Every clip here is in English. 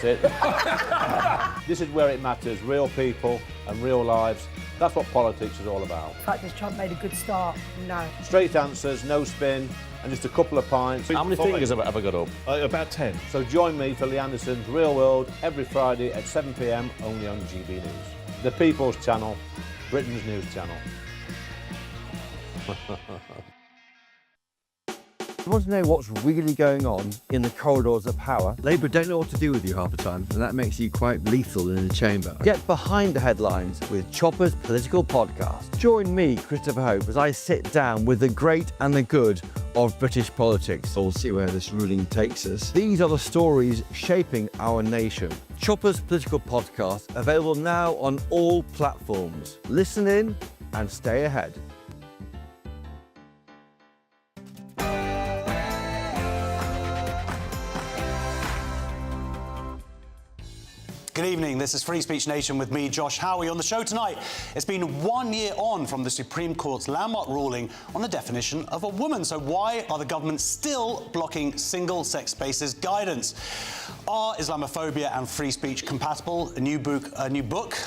it. This is where it matters, real people and real lives. That's what politics is all about. In fact, has Trump made a good start? No. Straight answers, no spin, and just a couple of pints. How many fingers have I got up? About 10. So join me for Lee Anderson's Real World every Friday at 7 p.m. only on GB News. The People's Channel, Britain's news channel. You want to know what's really going on in the corridors of power? Labour don't know what to do with you half the time, and that makes you quite lethal in the chamber. Get behind the headlines with Chopper's political podcast. Join me, Christopher Hope, as I sit down with the great and the good of British politics. We'll see where this ruling takes us. These are the stories shaping our nation. Chopper's political podcast, available now on all platforms. Listen in and stay ahead. Good evening, this is Free Speech Nation with me, Josh Howie. On the show tonight, it's been 1 year on from the Supreme Court's landmark ruling on the definition of a woman. So why are the government still blocking single-sex spaces guidance? Are Islamophobia and free speech compatible? A new book,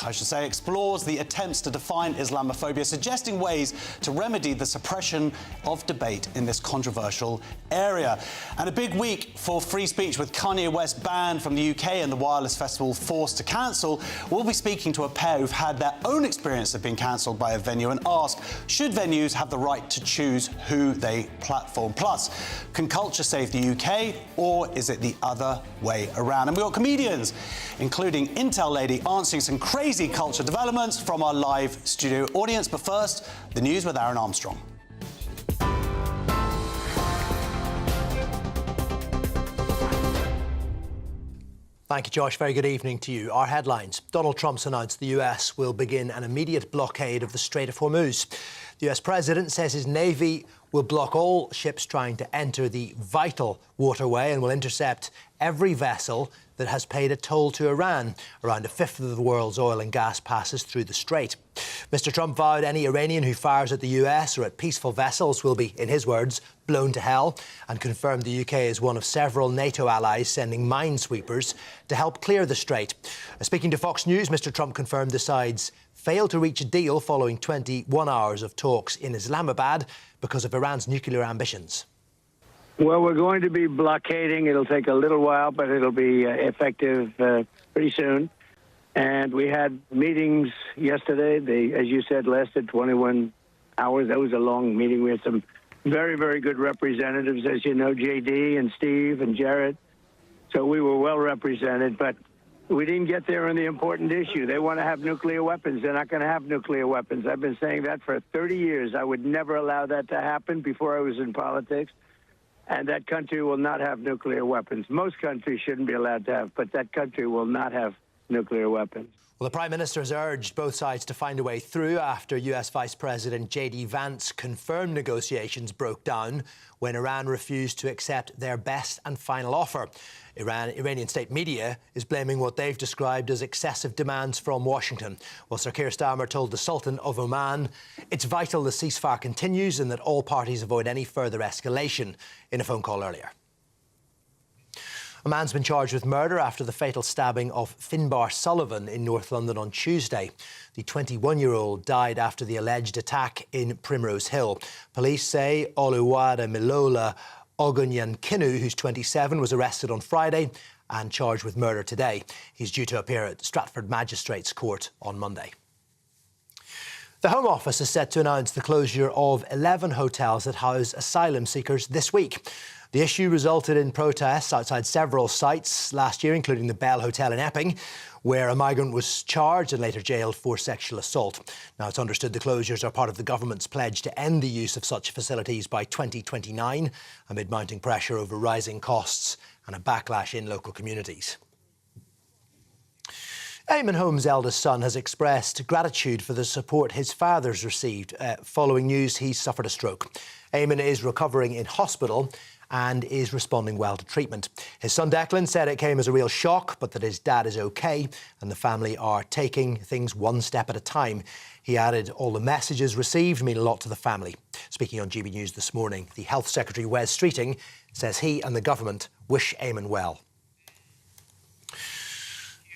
explores the attempts to define Islamophobia, suggesting ways to remedy the suppression of debate in this controversial area. And a big week for free speech with Kanye West banned from the UK and the Wireless Festival forced to cancel. We'll be speaking to a pair who've had their own experience of being cancelled by a venue and ask, should venues have the right to choose who they platform? Plus, can culture save the UK, or is it the other way around? And we've got comedians, including Intel Lady, answering some crazy culture developments from our live studio audience. But first, the news with Aaron Armstrong. Thank you, Josh. Very good evening to you. Our headlines. Donald Trump's announced the US will begin an immediate blockade of the Strait of Hormuz. The US president says his Navy will block all ships trying to enter the vital waterway and will intercept every vessel that has paid a toll to Iran. Around a fifth of the world's oil and gas passes through the strait. Mr. Trump vowed any Iranian who fires at the US or at peaceful vessels will be, in his words, blown to hell, and confirmed the UK is one of several NATO allies sending minesweepers to help clear the strait. Speaking to Fox News, Mr. Trump confirmed the sides failed to reach a deal following 21 hours of talks in Islamabad because of Iran's nuclear ambitions. Well, we're going to be blockading. It'll take a little while, but it'll be effective pretty soon. And we had meetings yesterday. They, as you said, lasted 21 hours. That was a long meeting. We had some very, very good representatives, as you know, J.D. and Steve and Jared. So we were well represented, but we didn't get there on the important issue. They want to have nuclear weapons. They're not going to have nuclear weapons. I've been saying that for 30 years. I would never allow that to happen before I was in politics. And that country will not have nuclear weapons. Most countries shouldn't be allowed to have, but that country will not have nuclear weapons. Well, the Prime Minister has urged both sides to find a way through after US Vice President J.D. Vance confirmed negotiations broke down when Iran refused to accept their best and final offer. Iranian state media is blaming what they've described as excessive demands from Washington. Well, Sir Keir Starmer told the Sultan of Oman it's vital the ceasefire continues and that all parties avoid any further escalation in a phone call earlier. A man's been charged with murder after the fatal stabbing of Finbar Sullivan in North London on Tuesday. The 21-year-old died after the alleged attack in Primrose Hill. Police say Oluwada Milola Ogunyankinu, who's 27, was arrested on Friday and charged with murder today. He's due to appear at Stratford Magistrates Court on Monday. The Home Office is set to announce the closure of 11 hotels that house asylum seekers this week. The issue resulted in protests outside several sites last year, including the Bell Hotel in Epping, where a migrant was charged and later jailed for sexual assault. Now, it's understood the closures are part of the government's pledge to end the use of such facilities by 2029, amid mounting pressure over rising costs and a backlash in local communities. Eamon Holmes' eldest son has expressed gratitude for the support his father's received following news he suffered a stroke. Eamon is recovering in hospital and is responding well to treatment. His son Declan said it came as a real shock, but that his dad is okay and the family are taking things one step at a time. He added, all the messages received mean a lot to the family. Speaking on GB News this morning, the Health Secretary Wes Streeting says he and the government wish Eamon well.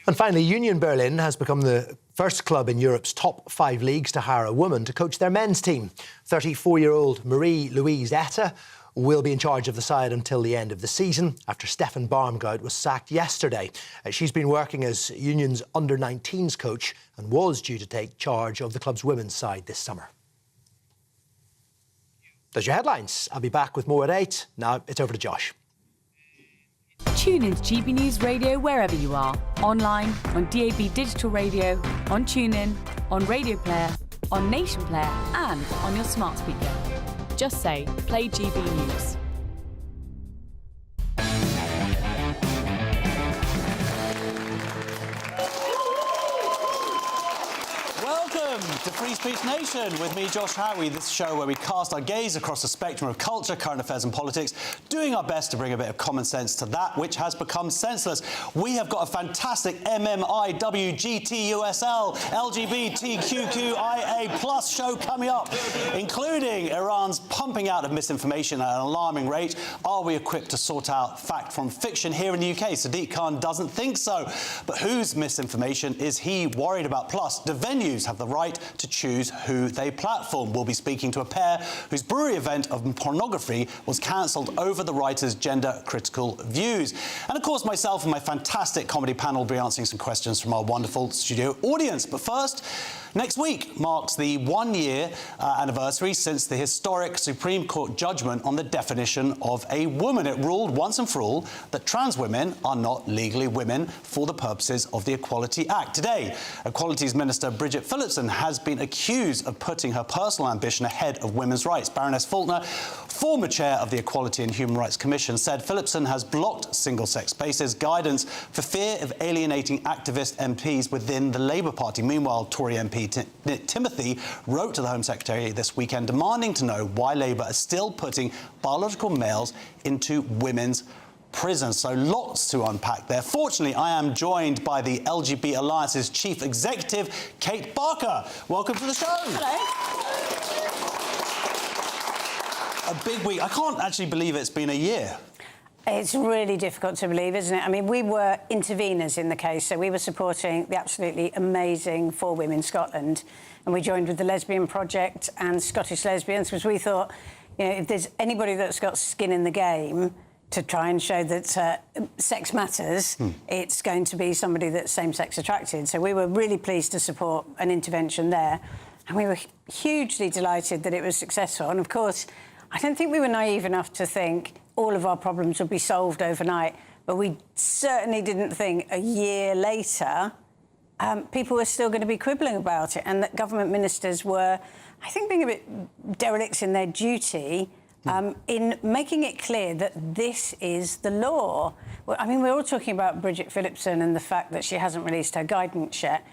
And finally, Union Berlin has become the first club in Europe's top 5 leagues to hire a woman to coach their men's team. 34-year-old Marie-Louise Etta will be in charge of the side until the end of the season after Stefan Baumgart was sacked yesterday. She's been working as Union's under-19s coach and was due to take charge of the club's women's side this summer. Those are your headlines. I'll be back with more at 8. Now it's over to Josh. Tune in to GB News Radio wherever you are. Online, on DAB Digital Radio, on TuneIn, on Radio Player, on Nation Player and on your smart speaker. Just say, play GB News. Welcome to Free Speech Nation with me, Josh Howie. This show where we cast our gaze across the spectrum of culture, current affairs and politics, doing our best to bring a bit of common sense to that which has become senseless. We have got a fantastic MMIWGTUSL LGBTQQIA+ show coming up, including Iran's pumping out of misinformation at an alarming rate. Are we equipped to sort out fact from fiction here in the UK? Sadiq Khan doesn't think so. But whose misinformation is he worried about? Plus, do venues have the right to choose who they platform? We'll be speaking to a pair whose brewery event of pornography was cancelled over the writer's gender-critical views. And of course, myself and my fantastic comedy panel will be answering some questions from our wonderful studio audience. But first, next week marks the 1-year anniversary since the historic Supreme Court judgment on the definition of a woman. It ruled once and for all that trans women are not legally women for the purposes of the Equality Act. Today, Equalities Minister Bridget Phillipson has been accused of putting her personal ambition ahead of women's rights. Baroness Faulkner, former chair of the Equality and Human Rights Commission, said Phillipson has blocked single-sex spaces guidance for fear of alienating activist MPs within the Labour Party. Meanwhile, Tory MP Timothy wrote to the Home Secretary this weekend demanding to know why Labour are still putting biological males into women's prisons. So lots to unpack there. Fortunately, I am joined by the LGB Alliance's Chief Executive, Kate Barker. Welcome to the show. Hello. A big week. I can't actually believe it's been a year. It's really difficult to believe, isn't it? I mean, we were interveners in the case, so we were supporting the absolutely amazing 4 Women Scotland, and we joined with the Lesbian Project and Scottish Lesbians because we thought, you know, if there's anybody that's got skin in the game to try and show that sex matters, it's going to be somebody that's same-sex attracted. So we were really pleased to support an intervention there, and we were hugely delighted that it was successful. And of course, I don't think we were naive enough to think all of our problems would be solved overnight, but we certainly didn't think a year later people were still going to be quibbling about it, and that government ministers were, I think, being a bit derelicts in their duty in making it clear that this is the law. Well, I mean, we're all talking about Bridget Phillipson and the fact that she hasn't released her guidance yet,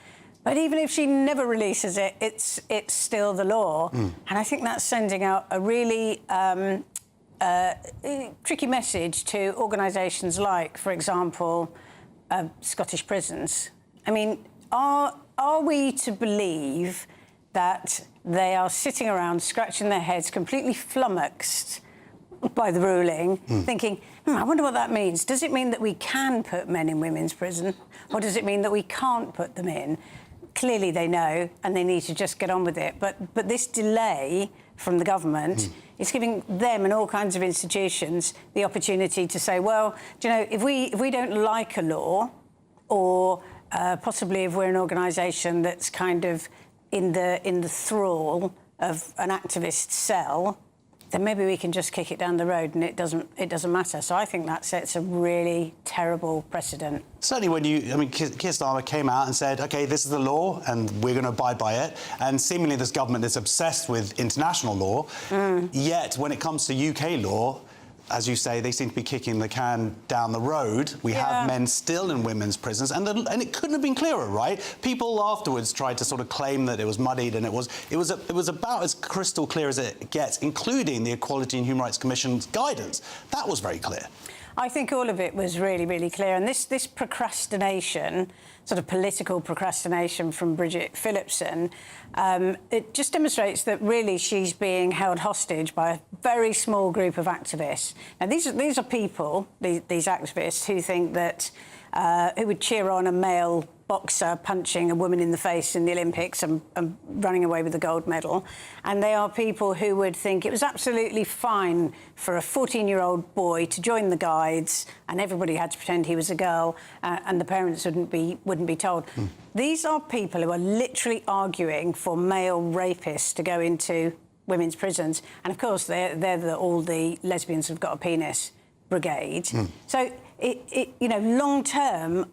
but even if she never releases it, it's still the law. And I think that's sending out a really tricky message to organisations like, for example, Scottish prisons. I mean, are we to believe that they are sitting around scratching their heads, completely flummoxed by the ruling, thinking, I wonder what that means. Does it mean that we can put men in women's prison, or does it mean that we can't put them in? Clearly they know, and they need to just get on with it. But this delay from the government is giving them and all kinds of institutions the opportunity to say, well, do you know, if we don't like a law, or possibly if we're an organisation that's kind of in the thrall of an activist cell, then maybe we can just kick it down the road and it doesn't matter. So I think that sets a really terrible precedent. Certainly when Keir Starmer came out and said, OK, this is the law and we're going to abide by it, and seemingly this government is obsessed with international law, yet when it comes to UK law, as you say, they seem to be kicking the can down the road. We have men still in women's prisons, and it couldn't have been clearer, right? People afterwards tried to sort of claim that it was muddied, and it was about as crystal clear as it gets, including the Equality and Human Rights Commission's guidance. That was very clear. I think all of it was really, really clear. And this procrastination, sort of political procrastination from Bridget Phillipson, it just demonstrates that really she's being held hostage by a very small group of activists. Now, these are people, these activists, who think that who would cheer on a male boxer punching a woman in the face in the Olympics and running away with the gold medal. And they are people who would think it was absolutely fine for a 14-year-old boy to join the guides and everybody had to pretend he was a girl and the parents wouldn't be told. These are people who are literally arguing for male rapists to go into women's prisons. And, of course, they're all the lesbians who've got a penis brigade. So, long-term,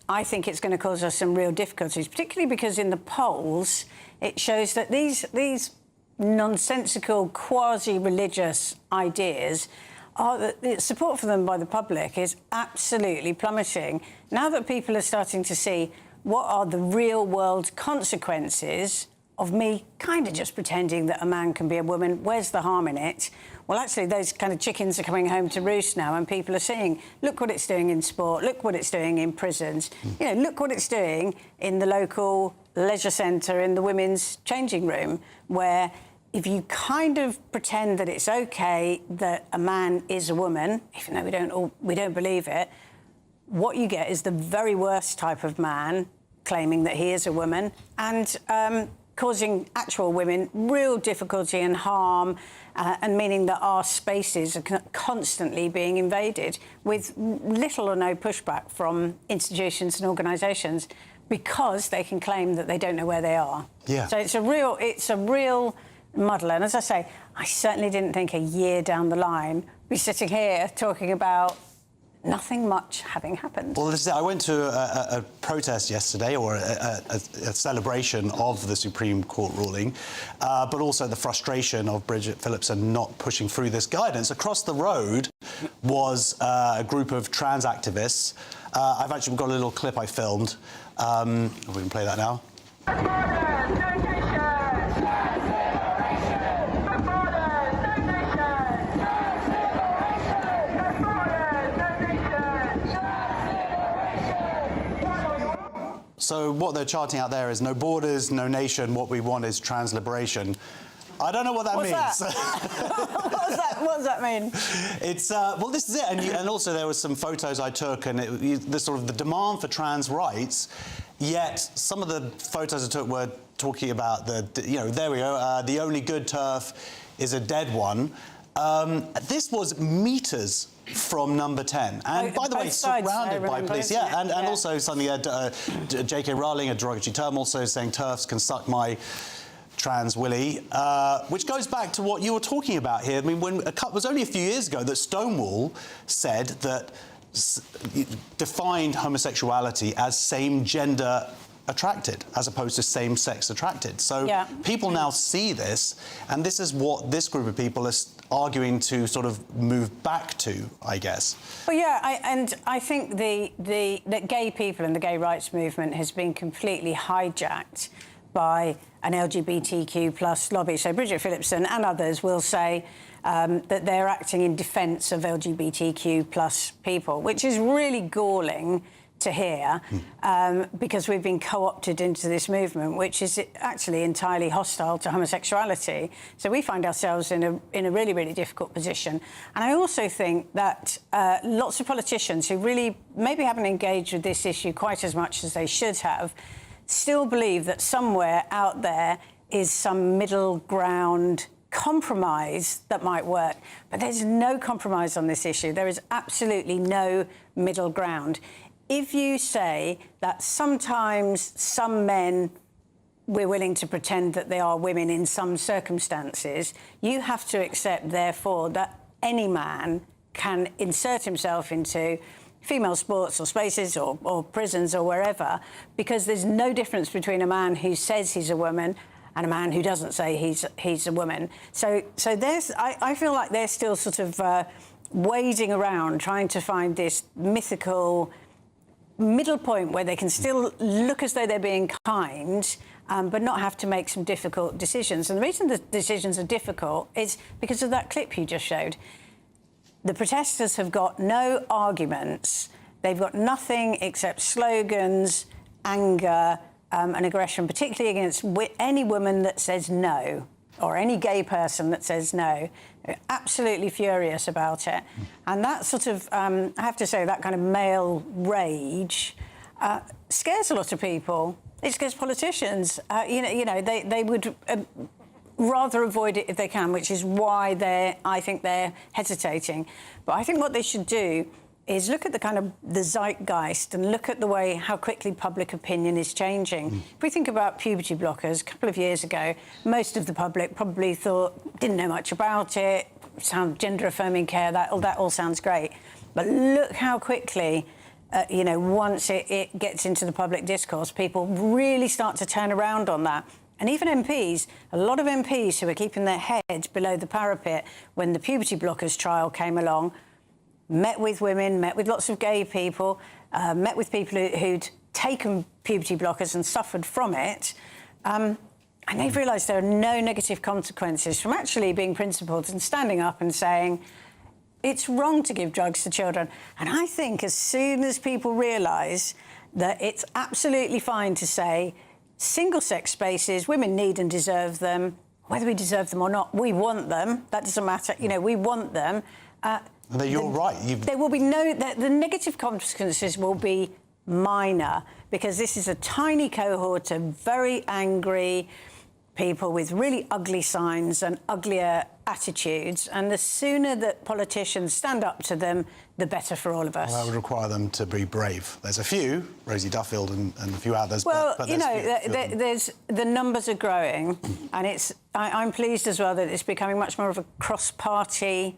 I think it's going to cause us some real difficulties, particularly because in the polls it shows that these nonsensical, quasi-religious ideas the support for them by the public is absolutely plummeting. Now that people are starting to see what are the real-world consequences of me kind of just pretending that a man can be a woman, where's the harm in it? Well, actually, those kind of chickens are coming home to roost now, and people are seeing, look what it's doing in sport, look what it's doing in prisons, look what it's doing in the local leisure centre, in the women's changing room, where if you kind of pretend that it's OK that a man is a woman, even though we don't believe it, what you get is the very worst type of man claiming that he is a woman and causing actual women real difficulty and harm, and meaning that our spaces are constantly being invaded with little or no pushback from institutions and organisations because they can claim that they don't know where they are. Yeah. So it's a real muddle. And as I say, I certainly didn't think a year down the line we'd be sitting here talking about nothing much having happened. Well, I went to a protest yesterday, or a celebration of the Supreme Court ruling, but also the frustration of Bridget Phillipson not pushing through this guidance. Across the road was a group of trans activists. I've actually got a little clip I filmed. If we can play that now. So what they're chanting out there is no borders, no nation, what we want is trans liberation. I don't know what that means. What does that mean? It's, well, this is it. And also there was some photos I took, and the sort of the demand for trans rights, yet some of the photos I took were talking about there we go, the only good turf is a dead one. This was metres from number 10. And by the way, surrounded by police. Yeah, and also something J.K. Rowling, a derogatory term, also saying TERFs can suck my trans willy, which goes back to what you were talking about here. I mean, it was only a few years ago that Stonewall said that defined homosexuality as same-gender attracted as opposed to same-sex attracted. So people now see this, and this is what this group of people are arguing to sort of move back to, I guess. Well, yeah, I think that gay people and the gay rights movement has been completely hijacked by an LGBTQ plus lobby. So Bridget Phillipson and others will say that they're acting in defence of LGBTQ plus people, which is really galling to hear, because we've been co-opted into this movement, which is actually entirely hostile to homosexuality. So we find ourselves in a really, really difficult position. And I also think that lots of politicians who really maybe haven't engaged with this issue quite as much as they should have still believe that somewhere out there is some middle ground compromise that might work. But there's no compromise on this issue. There is absolutely no middle ground. If you say that sometimes some men, we're willing to pretend that they are women in some circumstances, you have to accept, therefore, that any man can insert himself into female sports or spaces or prisons or wherever, because there's no difference between a man who says he's a woman and a man who doesn't say he's a woman. So I feel like they're still sort of wading around trying to find this mythical middle point where they can still look as though they're being kind, but not have to make some difficult decisions. And the reason the decisions are difficult is because of that clip you just showed. The protesters have got no arguments. They've got nothing except slogans, anger, and aggression, particularly against any woman that says no. or any gay person that says no, they're absolutely furious about it. And that sort of, I have to say, that kind of male rage scares a lot of people. It scares politicians. They would rather avoid it if they can, which is why I think they're hesitating. But I think what they should do is look at the zeitgeist and look at the way how quickly public opinion is changing. If we think about puberty blockers, a couple of years ago, most of the public probably didn't know much about it, sound gender-affirming care, that all sounds great. But look how quickly, once it gets into the public discourse, people really start to turn around on that. And even MPs, a lot of MPs who were keeping their heads below the parapet when the puberty blockers trial came along, met with women, met with lots of gay people, met with people who'd taken puberty blockers and suffered from it, and they've realised there are no negative consequences from actually being principled and standing up and saying, it's wrong to give drugs to children. And I think as soon as people realise that it's absolutely fine to say, single-sex spaces, women need and deserve them, whether we deserve them or not, we want them, that doesn't matter, we want them. You're right. There will be the negative consequences will be minor, because this is a tiny cohort of very angry people with really ugly signs and uglier attitudes, and the sooner that politicians stand up to them, the better for all of us. Well, that would require them to be brave. There's a few, Rosie Duffield and a few others. Well, but the numbers are growing, and I'm pleased as well that it's becoming much more of a cross-party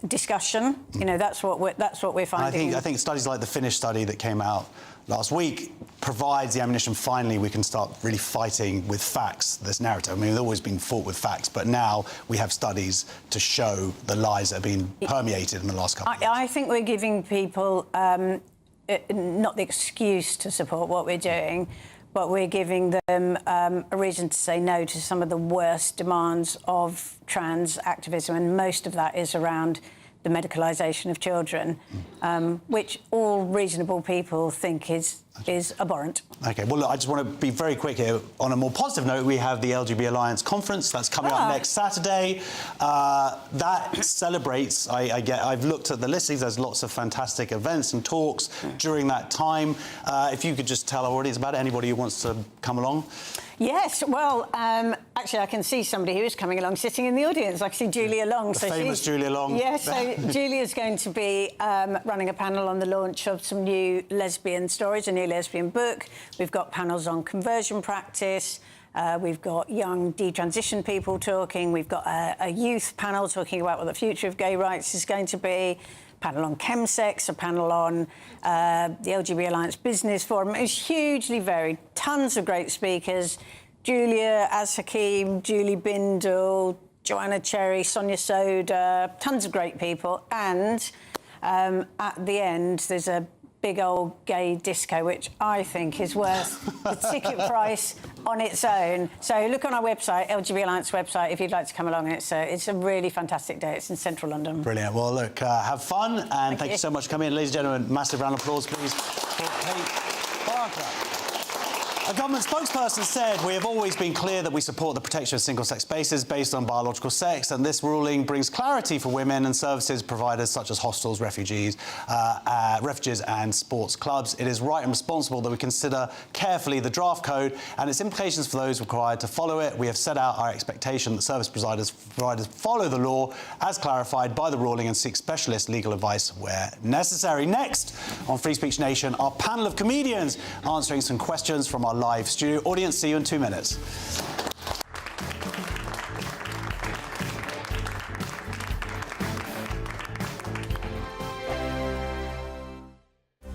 discussion. That's what we're finding. I think studies like the Finnish study that came out last week provides the ammunition. Finally, we can start really fighting with facts this narrative. I mean, it's always been fought with facts, but now we have studies to show the lies that have been permeated in the last couple of years. I think we're giving people not the excuse to support what we're doing, but we're giving them a reason to say no to some of the worst demands of trans activism, and most of that is around the medicalisation of children, which all reasonable people think is abhorrent. OK, well, look, I just want to be very quick here. On a more positive note, we have the LGB Alliance Conference. That's coming up next Saturday. That celebrates, I've looked at the listings, there's lots of fantastic events and talks during that time. If you could just tell our audience about it, anybody who wants to come along. Yes, well, actually, I can see somebody who is coming along sitting in the audience. I can see Julia Long. The famous Julia Long. Yes, so Julia's going to be running a panel on the launch of some new lesbian stories, a new lesbian book. We've got panels on conversion practice. We've got young detransition people talking. We've got a youth panel talking about what the future of gay rights is going to be. Panel on chemsex, a panel on the LGB Alliance Business Forum. It's hugely varied. Tons of great speakers. Julia, Az Hakim, Julie Bindle, Joanna Cherry, Sonia Soda, tons of great people. And at the end, there's a big old gay disco, which I think is worth the ticket price on its own. So look on our website, LGB Alliance website, if you'd like to come along. It's a really fantastic day. It's in central London. Brilliant. Well, look, have fun, and thank you so much for coming in. Ladies and gentlemen, massive round of applause, please, for Kate Barker. A government spokesperson said, we have always been clear that we support the protection of single-sex spaces based on biological sex, and this ruling brings clarity for women and services providers such as hostels, refuges and sports clubs. It is right and responsible that we consider carefully the draft code and its implications for those required to follow it. We have set out our expectation that service providers follow the law as clarified by the ruling and seek specialist legal advice where necessary. Next on Free Speech Nation, our panel of comedians answering some questions from our live studio audience. See you in 2 minutes.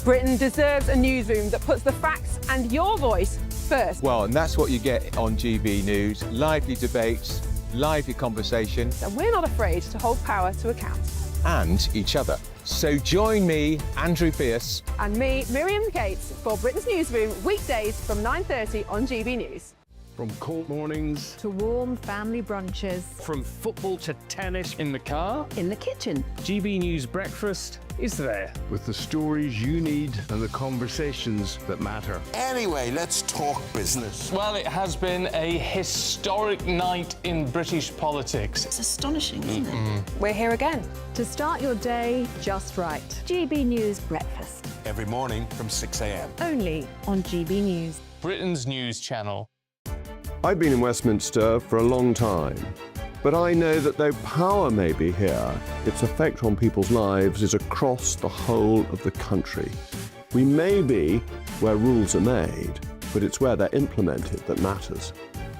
Britain deserves a newsroom that puts the facts and your voice first. Well, and that's what you get on GB News. Lively debates, lively conversation. And we're not afraid to hold power to account. And each other. So join me, Andrew Pierce. And me, Miriam Gates, for Britain's Newsroom, weekdays from 9:30 on GB News. From court mornings, to warm family brunches, from football to tennis, in the car, in the kitchen. GB News Breakfast is there. With the stories you need and the conversations that matter. Anyway, let's talk business. Well, it has been a historic night in British politics. It's astonishing, isn't it? We're here again. To start your day just right. GB News Breakfast. Every morning from 6 a.m. Only on GB News. Britain's news channel. I've been in Westminster for a long time, but I know that though power may be here, its effect on people's lives is across the whole of the country. We may be where rules are made, but it's where they're implemented that matters.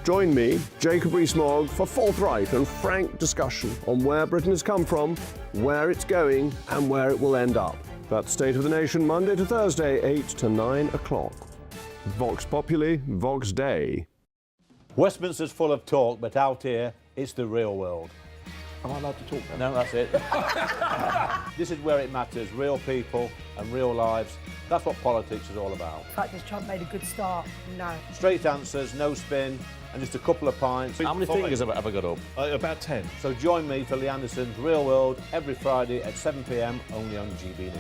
Join me, Jacob Rees-Mogg, for forthright and frank discussion on where Britain has come from, where it's going, and where it will end up. That's State of the Nation, Monday to Thursday, 8 to 9 o'clock. Vox Populi, Vox Dei. Westminster's full of talk, but out here, it's the real world. Am I allowed to talk then? No, that's it. This is where it matters, real people and real lives. That's what politics is all about. In fact, has Trump made a good start? No. Straight answers, no spin, and just a couple of pints. How many fingers have I got up? About 10. So join me for Lee Anderson's Real World every Friday at 7 p.m, only on GB News.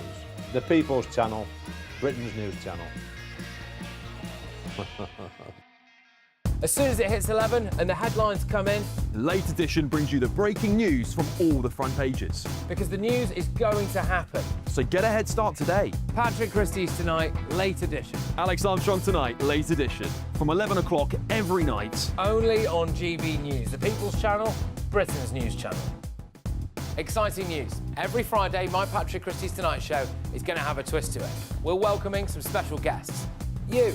The People's Channel, Britain's news channel. As soon as it hits 11 and the headlines come in, Late Edition brings you the breaking news from all the front pages. because the news is going to happen. So get a head start today. Patrick Christie's tonight, Late Edition. Alex Armstrong tonight, Late Edition. From 11 o'clock every night. Only on GB News, the People's Channel, Britain's news channel. Exciting news. Every Friday, my Patrick Christie's Tonight Show is going to have a twist to it. We're welcoming some special guests. You.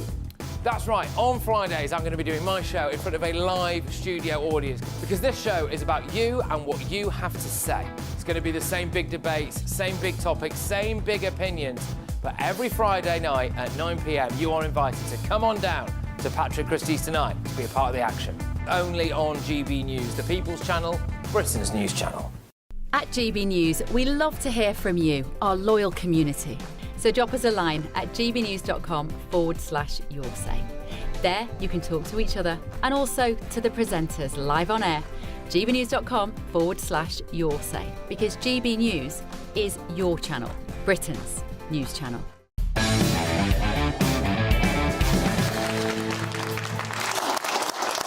That's right, on Fridays I'm going to be doing my show in front of a live studio audience because this show is about you and what you have to say. It's going to be the same big debates, same big topics, same big opinions, but every Friday night at 9 p.m. you are invited to come on down to Patrick Christie's Tonight to be a part of the action. Only on GB News, the People's Channel, Britain's news channel. At GB News, we love to hear from you, our loyal community. So drop us a line at gbnews.com/yoursay. There you can talk to each other and also to the presenters live on air. gbnews.com/yoursay, because GB News is your channel, Britain's news channel.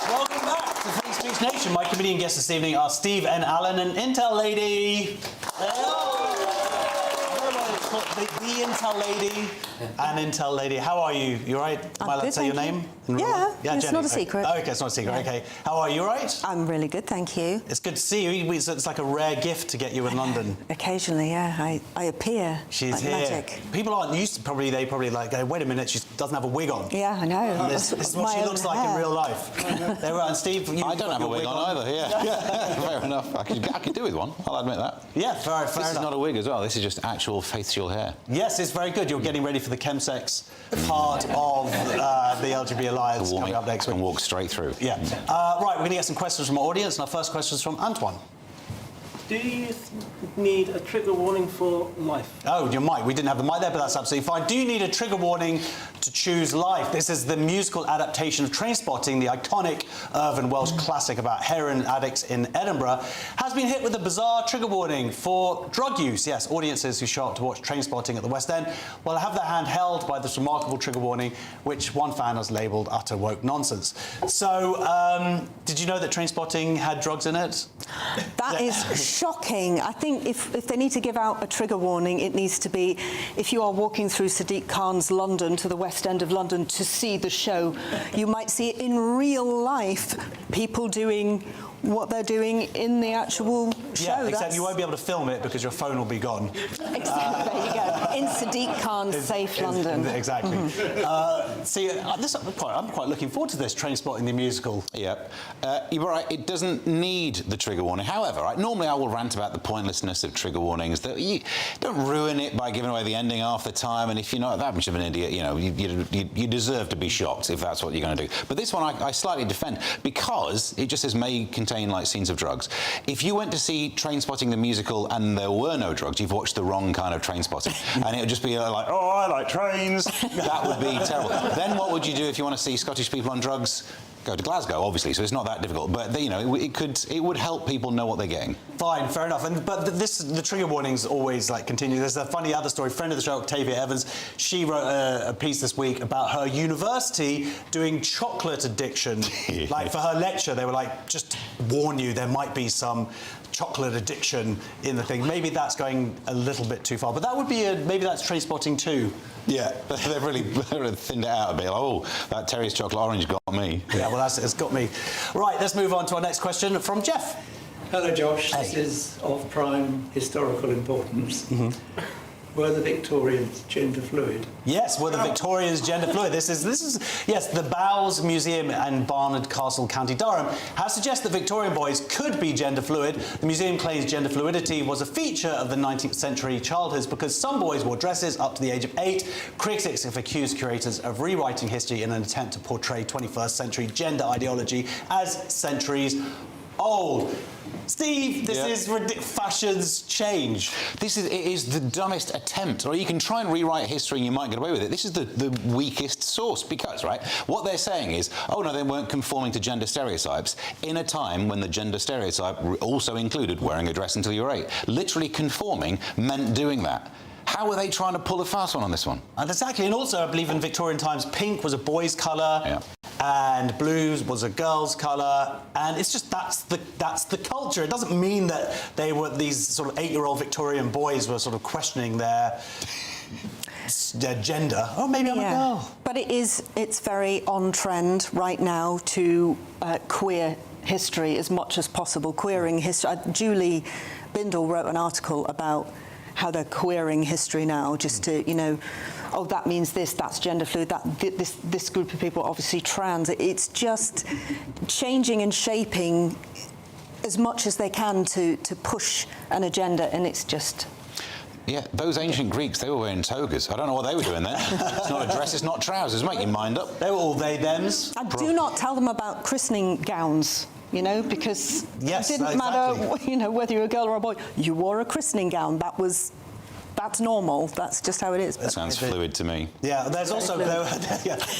Welcome back to Free Speech Nation. My comedian guests this evening are Steve and Alan and Intel Lady. Hello. The Intel Lady and Intel Lady. How are you? You all right? Am I allowed to say your name? Yeah, it's Jenny. not a secret. Oh, okay, it's not a secret. Okay. How are you? All right? I'm really good, thank you. It's good to see you. It's like a rare gift to get you in London. Occasionally, yeah, I appear. She's like here. Magic. People aren't used to they probably like go, wait a minute, she doesn't have a wig on. Yeah, I know. This is what she looks like in real life. There, and Steve, I don't have a wig on either. Yeah, fair enough. I could do with one. I'll admit that. Yeah, fair This enough. is not a wig as well. This is just actual facial hair. Yes, it's very good. You're getting ready for the chemsex part of the LGB Alliance coming up next week. And walk straight through. Yeah. Right, we're going to get some questions from our audience, and our first question is from Antoine. Do you need a trigger warning for life? Oh, your mic. We didn't have the mic there, but that's absolutely fine. Do you need a trigger warning to choose life? This is the musical adaptation of Trainspotting, the iconic Irvine Welsh classic about heroin addicts in Edinburgh, has been hit with a bizarre trigger warning for drug use. Yes, audiences who show up to watch Trainspotting at the West End will have their hand held by this remarkable trigger warning, which one fan has labelled utter woke nonsense. So, did you know that Trainspotting had drugs in it? That is shocking. I think if they need to give out a trigger warning, it needs to be if you are walking through Sadiq Khan's London to the West End of London to see the show, you might see it in real life, people doing what they're doing in the actual show. Yeah, except you won't be able to film it because your phone will be gone. There you go. In Sadiq Khan's safe London. Exactly. See, I'm quite looking forward to this, Trainspotting the musical. Yeah. You're right, it doesn't need the trigger warning. However, normally I will rant about the pointlessness of trigger warnings, that you don't ruin it by giving away the ending half the time, and if you're not that much of an idiot, you deserve to be shocked if that's what you're going to do. But this one I slightly defend, because it just says may contain like scenes of drugs. If you went to see Trainspotting the musical and there were no drugs, you've watched the wrong kind of Trainspotting. And it would just be like, oh, I like trains. That would be terrible. Then what would you do if you want to see Scottish people on drugs? go to Glasgow, obviously, so it's not that difficult. But you know, it would help people know what they're getting. Fine, fair enough. But the trigger warnings always continue. There's a funny other story. Friend of the show, Octavia Evans, she wrote a piece this week about her university doing chocolate addiction. Like for her lecture, they were like, just warn you, there might be some chocolate addiction in the thing. Maybe that's going a little bit too far. But that would be maybe that's trace spotting too. Yeah, they've really thinned it out a bit. Like, oh, that Terry's chocolate orange got me. Yeah, well, it's got me. Right, let's move on to our next question from Jeff. Hello, Josh. Hey. This is of prime historical importance. Were the Victorians gender fluid? Yes, were the Victorians gender fluid? This is yes, the Bowes Museum in Barnard Castle, County Durham, has suggested that Victorian boys could be gender fluid. The museum claims gender fluidity was a feature of the 19th century childhoods because some boys wore dresses up to the age of 8. Critics have accused curators of rewriting history in an attempt to portray 21st century gender ideology as centuries old. Steve, this is fashions change. It is the dumbest attempt. Or you can try and rewrite history and you might get away with it. This is the weakest source because, right, what they're saying is, oh no, they weren't conforming to gender stereotypes in a time when the gender stereotype also included wearing a dress until you were 8. Literally conforming meant doing that. How are they trying to pull a fast one on this one? And exactly, and also I believe in Victorian times, pink was a boy's colour, and blue was a girl's colour, and it's just that's the culture. It doesn't mean that they were these sort of 8-year-old Victorian boys were sort of questioning their gender. Oh, maybe I'm a girl. But it's very on trend right now to queer history as much as possible. Queering history. Julie Bindel wrote an article about how they're queering history now, just to, you know, oh, that means this, that's gender fluid, this group of people obviously trans. It's just changing and shaping as much as they can to push an agenda, and it's just... Yeah, those ancient Greeks, they were wearing togas. I don't know what they were doing there. It's not a dress, it's not trousers. Make your mind up. They were all they-thems. And do not tell them about christening gowns. You know, because it didn't matter, you know, whether you're a girl or a boy. You wore a christening gown. That's normal. That's just how it is. That sounds fluid to me. Yeah, there's also,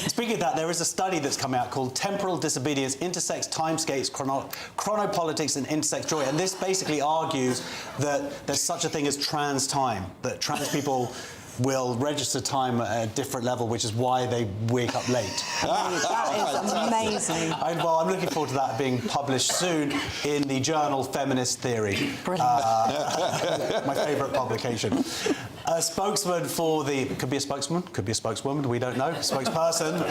speaking of that, there is a study that's come out called Temporal Disobedience, Intersex Timescapes, Chronopolitics and Intersex Joy. And this basically argues that there's such a thing as trans time, that trans people will register time at a different level, which is why they wake up late. That is amazing. Well, I'm looking forward to that being published soon in the journal Feminist Theory. Brilliant. My favourite publication. A spokesman for the... Could be a spokesman, could be a spokeswoman, we don't know. Spokesperson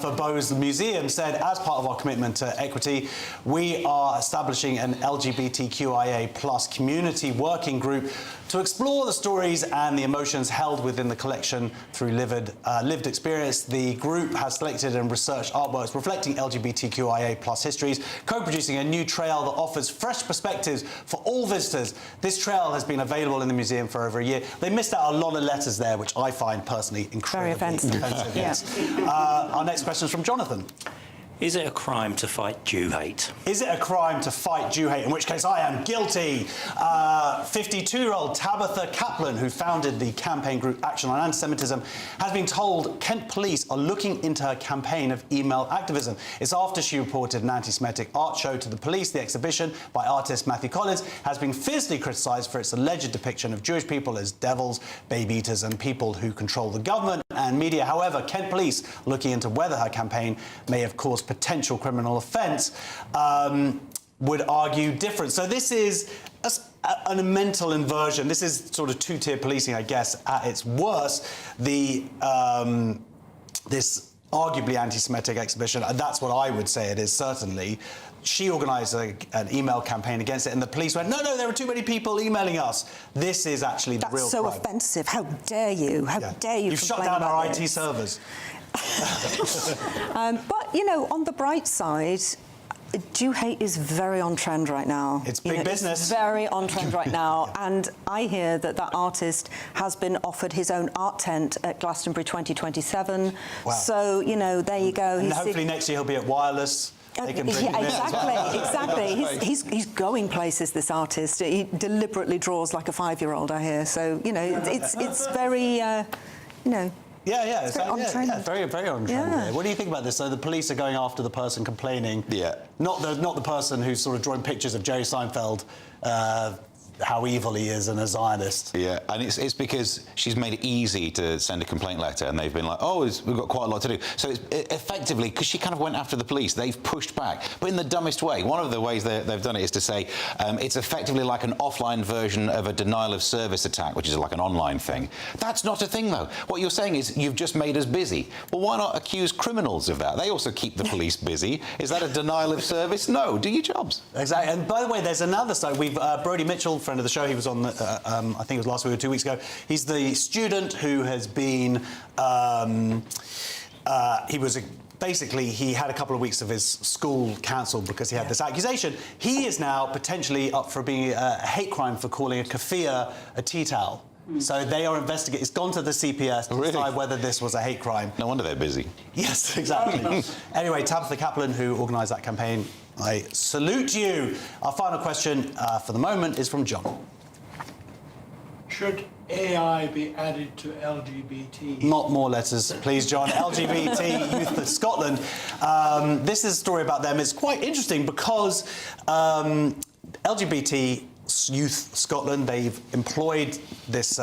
for Bowes Museum said, as part of our commitment to equity, we are establishing an LGBTQIA plus community working group to explore the stories and the emotions held within the collection through lived experience. The group has selected and researched artworks reflecting LGBTQIA plus histories, co-producing a new trail that offers fresh perspectives for all visitors. This trail has been available in the museum for over a year. They missed out a lot of letters there, which I find personally incredibly offensive. Yes. Our next question is from Jonathan. Is it a crime to fight Jew hate? Is it a crime to fight Jew hate? In which case, I am guilty. 52-year-old Tabitha Kaplan, who founded the campaign group Action on Anti-Semitism, has been told Kent police are looking into her campaign of email activism. It's after she reported an anti-Semitic art show to the police. The exhibition by artist Matthew Collins has been fiercely criticised for its alleged depiction of Jewish people as devils, baby-eaters and people who control the government and media. However, Kent police, looking into whether her campaign may have caused potential criminal offence, would argue different. So this is a mental inversion. This is sort of two-tier policing, I guess, at its worst. This arguably anti-Semitic exhibition, and that's what I would say it is, certainly. She organised an email campaign against it, and the police went, no, there are too many people emailing us. This is actually the real crime. That's so offensive. How dare you? How dare you? You've shut down our IT servers. But, you know, on the bright side, Jew hate is very on trend right now. It's big business. It's very on trend right now. And I hear that artist has been offered his own art tent at Glastonbury 2027. Wow. So, you know, there you go. And hopefully next year he'll be at Wireless. Exactly. He's going places, this artist. He deliberately draws like a 5-year-old, I hear. So, you know, it's very, you know... Yeah, It's very on trend. very on trend. Yeah. Yeah. What do you think about this? So the police are going after the person complaining. Yeah. Not the person who's sort of drawing pictures of Jerry Seinfeld, how evil he is and a Zionist. Yeah, and it's because she's made it easy to send a complaint letter, and they've been like, oh, we've got quite a lot to do. So it's effectively, because she kind of went after the police, they've pushed back, but in the dumbest way. One of the ways they've done it is to say it's effectively like an offline version of a denial of service attack, which is like an online thing. That's not a thing, though. What you're saying is you've just made us busy. Well, why not accuse criminals of that? They also keep the police busy. Is that a denial of service? No, do your jobs. Exactly. And by the way, there's another side. We've Brody Mitchell, friend of the show, he was on, I think it was last week or 2 weeks ago. He's the student who has been, basically, he had a couple of weeks of his school cancelled because he had this accusation. He is now potentially up for being a hate crime for calling a keffiyeh a tea towel. So they are investigating. It's gone to the CPS to decide whether this was a hate crime. No wonder they're busy. Yes, exactly. Anyway, Tabitha Kaplan, who organised that campaign, I salute you. Our final question for the moment is from John. Should AI be added to LGBT? Not more letters, please, John. LGBT Youth of Scotland. This is a story about them. It's quite interesting because LGBT Youth Scotland, they've employed this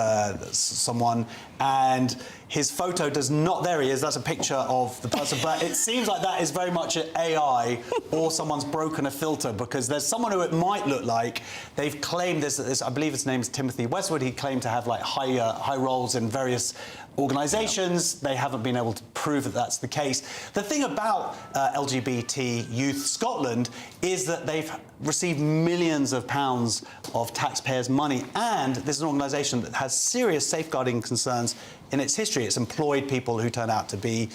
someone, and his photo does not, there he is, that's a picture of the person, but it seems like that is very much an AI or someone's broken a filter, because there's someone who it might look like. They've claimed this, I believe his name's Timothy Westwood. He claimed to have like high roles in various organisations. They haven't been able to prove that that's the case. The thing about LGBT Youth Scotland is that they've received millions of pounds of taxpayers' money, and this is an organisation that has serious safeguarding concerns in its history. It's employed people who turn out to be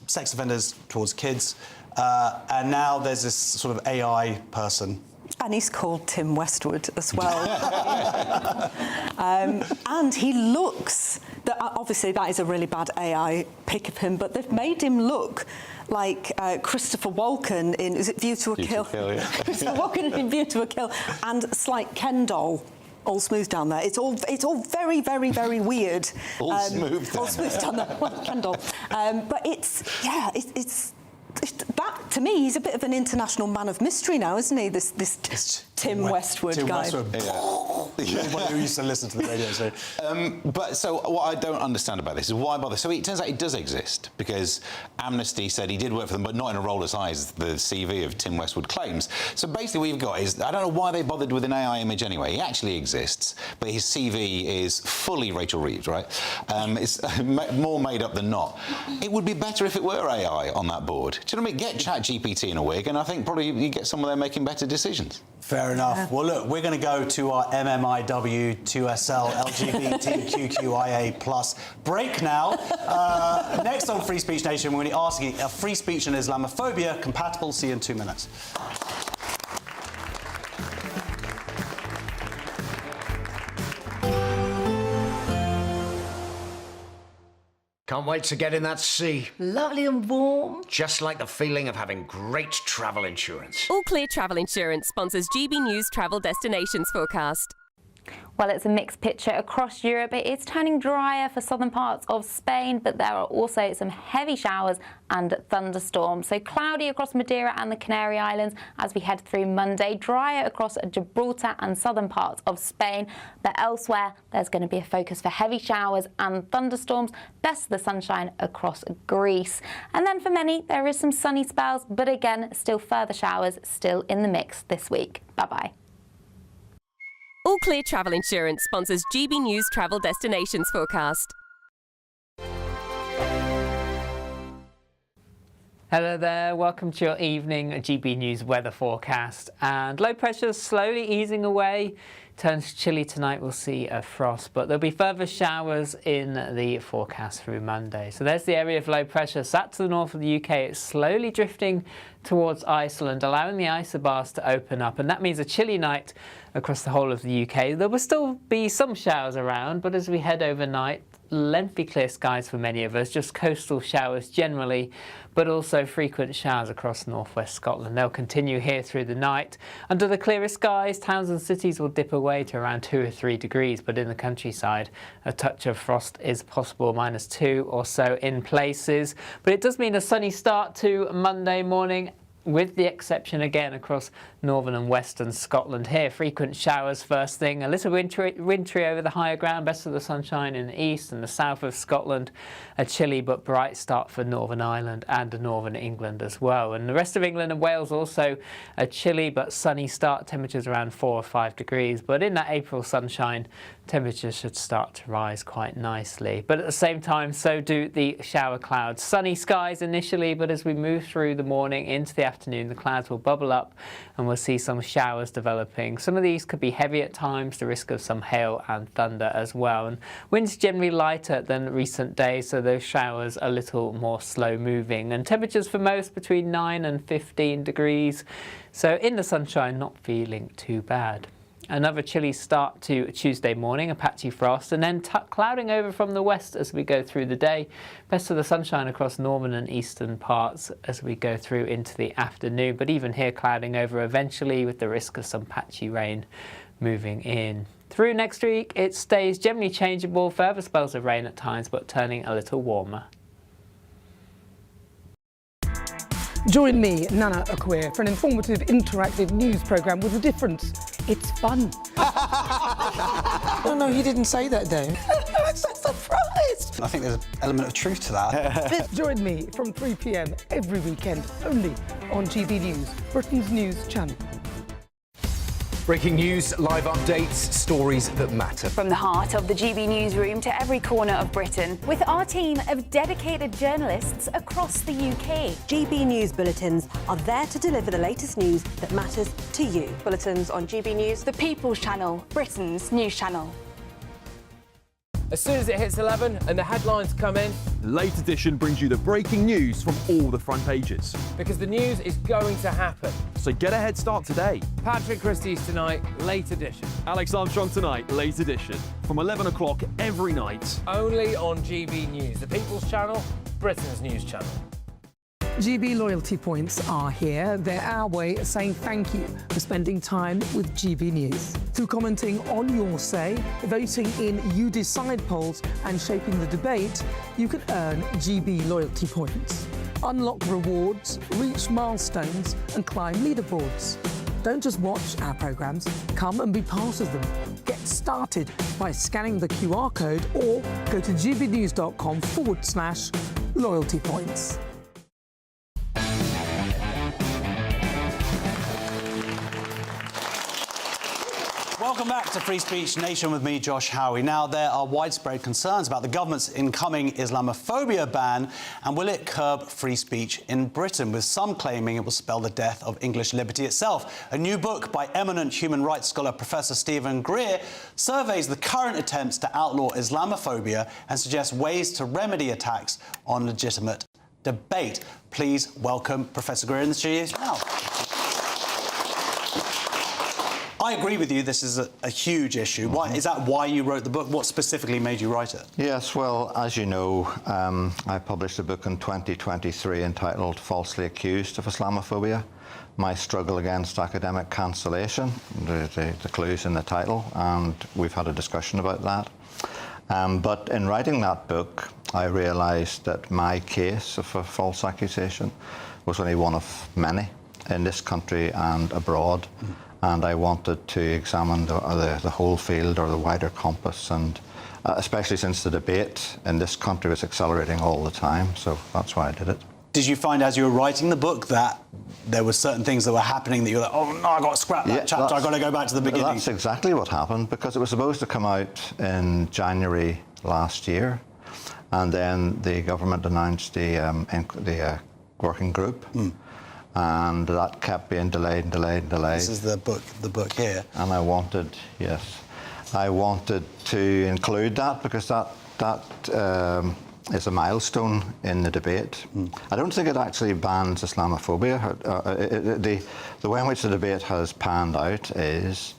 sex offenders towards kids, and now there's this sort of AI person. And he's called Tim Westwood as well. And he looks, obviously that is a really bad AI pic of him, but they've made him look like Christopher Walken in, is it View to a Kill? Yeah. Christopher Walken in View to a Kill, and Slight Ken doll. All smooth down there. It's all very, very, very weird. All smooth down all smooth down there. Well, Ken doll. But it's that, to me, he's a bit of an international man of mystery now, isn't he? This Tim Westwood guy. Anyone who used to listen to the radio. So. But so what I don't understand about this is why bother? So it turns out it does exist, because Amnesty said he did work for them, but not in a role as high as the CV of Tim Westwood claims. So basically what we've got is, I don't know why they bothered with an AI image anyway. He actually exists, but his CV is fully Rachel Reeves, right? It's more made up than not. It would be better if it were AI on that board. Do you know what I mean? Get ChatGPT in a wig, and I think probably you get someone there making better decisions. Fair enough. Yeah. Well, look, we're going to go to our MMIW, 2SL, LGBTQIA+ break now. Next on Free Speech Nation, we're going to be asking, are free speech and Islamophobia compatible? See you in 2 minutes. Can't wait to get in that sea. Lovely and warm. Just like the feeling of having great travel insurance. All Clear Travel Insurance sponsors GB News Travel Destinations Forecast. Well, it's a mixed picture across Europe. It is turning drier for southern parts of Spain, but there are also some heavy showers and thunderstorms. So cloudy across Madeira and the Canary Islands as we head through Monday. Drier across Gibraltar and southern parts of Spain. But elsewhere, there's going to be a focus for heavy showers and thunderstorms. Best of the sunshine across Greece. And then for many, there is some sunny spells, but again, still further showers still in the mix this week. Bye-bye. All Clear Travel Insurance sponsors GB News Travel Destinations Forecast. Hello there, welcome to your evening GB News weather forecast. And low pressure slowly easing away. Turns chilly tonight, we'll see a frost, but there'll be further showers in the forecast through Monday. So there's the area of low pressure. Sat to the north of the UK, it's slowly drifting towards Iceland, allowing the isobars to open up, and that means a chilly night across the whole of the UK. There will still be some showers around, but as we head overnight, lengthy clear skies for many of us, just coastal showers generally, but also frequent showers across northwest Scotland. They'll continue here through the night. Under the clearest skies, towns and cities will dip away to around 2 or 3 degrees, but in the countryside, a touch of frost is possible, -2 or so in places. But it does mean a sunny start to Monday morning, with the exception again across northern and western Scotland here. Frequent showers first thing, a little wintry over the higher ground, best of the sunshine in the east and the south of Scotland. A chilly but bright start for Northern Ireland and northern England as well. And the rest of England and Wales also a chilly but sunny start, temperatures around 4 or 5 degrees. But in that April sunshine, temperatures should start to rise quite nicely. But at the same time, so do the shower clouds. Sunny skies initially, but as we move through the morning into the afternoon, the clouds will bubble up and we'll see some showers developing. Some of these could be heavy at times, the risk of some hail and thunder as well. And winds generally lighter than recent days, so those showers a little more slow moving. And temperatures for most between 9 and 15 degrees. So in the sunshine, not feeling too bad. Another chilly start to Tuesday morning, a patchy frost, and then clouding over from the west as we go through the day. Best of the sunshine across northern and eastern parts as we go through into the afternoon, but even here clouding over eventually with the risk of some patchy rain moving in. Through next week, it stays generally changeable, further spells of rain at times, but turning a little warmer. Join me, Nana Akweer, for an informative, interactive news programme with a difference. It's fun. No, he didn't say that, Dave. I'm so surprised. I think there's an element of truth to that. Join me from 3 p.m. every weekend, only on GB News, Britain's news channel. Breaking news, live updates, stories that matter. From the heart of the GB newsroom to every corner of Britain, with our team of dedicated journalists across the UK. GB News bulletins are there to deliver the latest news that matters to you. Bulletins on GB News, the People's Channel, Britain's news channel. As soon as it hits 11 and the headlines come in, Late Edition brings you the breaking news from all the front pages. because the news is going to happen. So get a head start today. Patrikarakos tonight, Late Edition. Alex Armstrong tonight, Late Edition. From 11 o'clock every night. Only on GB News, the People's Channel, Britain's news channel. GB loyalty points are here. They're our way of saying thank you for spending time with GB News. Through commenting on your say, voting in You Decide polls and shaping the debate, you can earn GB loyalty points. Unlock rewards, reach milestones and climb leaderboards. Don't just watch our programmes, come and be part of them. Get started by scanning the QR code or go to gbnews.com/loyalty points. Welcome back to Free Speech Nation with me, Josh Howie. Now, there are widespread concerns about the government's incoming Islamophobia ban, and will it curb free speech in Britain, with some claiming it will spell the death of English liberty itself. A new book by eminent human rights scholar Professor Stephen Greer surveys the current attempts to outlaw Islamophobia and suggests ways to remedy attacks on legitimate debate. Please welcome Professor Greer in the studio now. I agree with you, this is a huge issue. Why, is that why you wrote the book? What specifically made you write it? Yes, well, as you know, I published a book in 2023 entitled Falsely Accused of Islamophobia, My Struggle Against Academic Cancellation, the clues in the title, and we've had a discussion about that. But in writing that book, I realised that my case of a false accusation was only one of many in this country and abroad. And I wanted to examine the whole field, or the wider compass, and especially since the debate in this country was accelerating all the time, so that's why I did it. Did you find as you were writing the book that there were certain things that were happening that you were like, oh no, I've got to scrap that chapter, I've got to go back to the beginning? That's exactly what happened, because it was supposed to come out in January last year, and then the government announced the working group. And that kept being delayed and delayed and delayed. This is the book here. And I wanted to include that, because that is a milestone in the debate. I don't think it actually bans Islamophobia. The way in which the debate has panned out is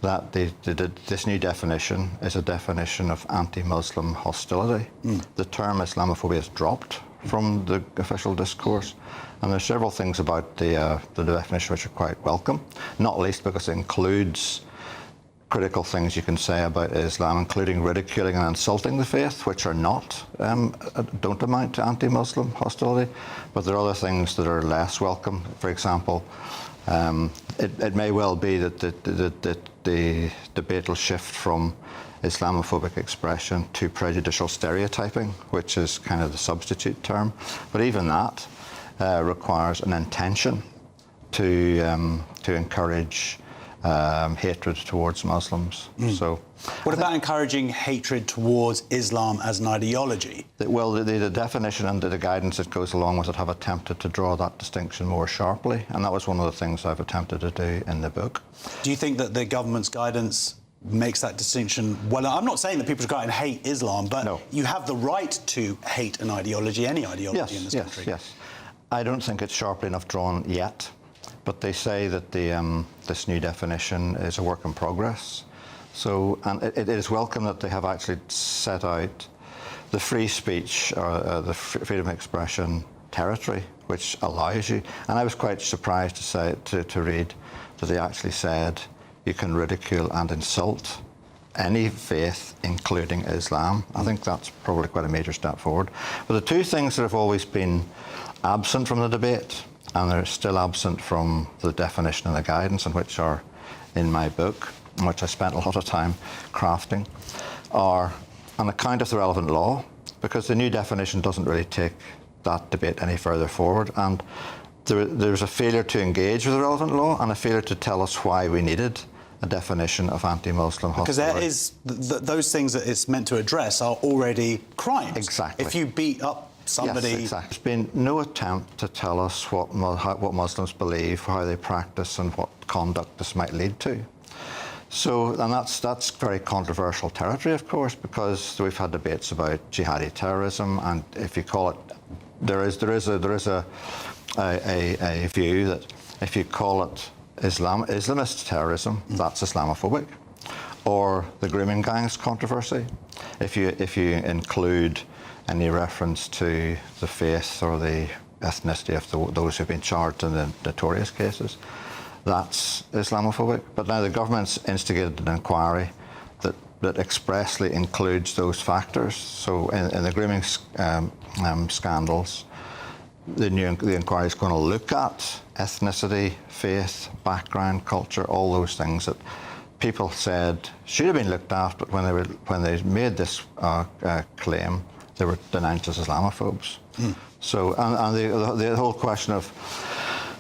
that this new definition is a definition of anti-Muslim hostility. The term Islamophobia is dropped from the official discourse, and there's several things about the definition which are quite welcome, not least because it includes critical things you can say about Islam, including ridiculing and insulting the faith, which are not, don't amount to anti-Muslim hostility, but there are other things that are less welcome. For example, it may well be that the debate will shift from Islamophobic expression to prejudicial stereotyping, which is kind of the substitute term. But even that requires an intention to encourage hatred towards Muslims. So, what about encouraging hatred towards Islam as an ideology? Well, the definition and the guidance that goes along with it have attempted to draw that distinction more sharply, and that was one of the things I've attempted to do in the book. Do you think that the government's guidance makes that distinction? Well, I'm not saying that people should go out and hate Islam, but you have the right to hate an ideology, any ideology in this country. Yes. I don't think it's sharply enough drawn yet, but they say that this new definition is a work in progress. So, and it is welcome that they have actually set out the free speech or the freedom of expression territory, which allows you. And I was quite surprised to read that they actually said you can ridicule and insult any faith, including Islam. I think that's probably quite a major step forward. But the two things that have always been absent from the debate, and they're still absent from the definition and the guidance, and which are in my book, which I spent a lot of time crafting, are an account of the relevant law, because the new definition doesn't really take that debate any further forward, and there's a failure to engage with the relevant law and a failure to tell us why we needed a definition of anti-Muslim hostility. Because there is those things that it's meant to address are already crimes. Exactly. If you beat up somebody... Yes, exactly. There's been no attempt to tell us what Muslims believe, how they practice, and what conduct this might lead to. So, and that's very controversial territory, of course, because we've had debates about jihadi terrorism, and if you call it, there is a view that if you call it Islamist terrorism, that's Islamophobic, or the grooming gangs controversy. If you include any reference to the faith or the ethnicity of those who've been charged in the notorious cases, that's Islamophobic. But now the government's instigated an inquiry that expressly includes those factors. So in the grooming scandals, the inquiry is going to look at ethnicity, faith, background, culture, all those things that people said should have been looked at, but when they made this claim, they were denounced as Islamophobes. So, and the whole question of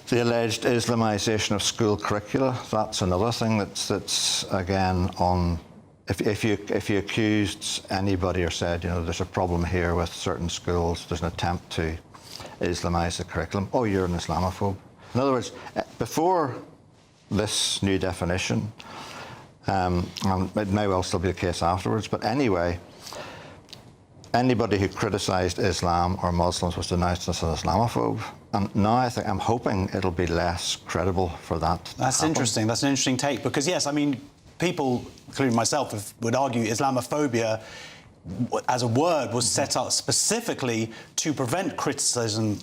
the alleged Islamization of school curricula, that's another thing that's again on. If you accused anybody or said, there's a problem here with certain schools, there's an attempt to Islamize the curriculum, oh, you're an Islamophobe. In other words, before this new definition, and it may well still be the case afterwards, but anyway, anybody who criticised Islam or Muslims was denounced as an Islamophobe. And now I'm hoping it'll be less credible for that. That's interesting. That's an interesting take, because yes, I mean, people, including myself, would argue Islamophobia as a word was set up specifically to prevent criticism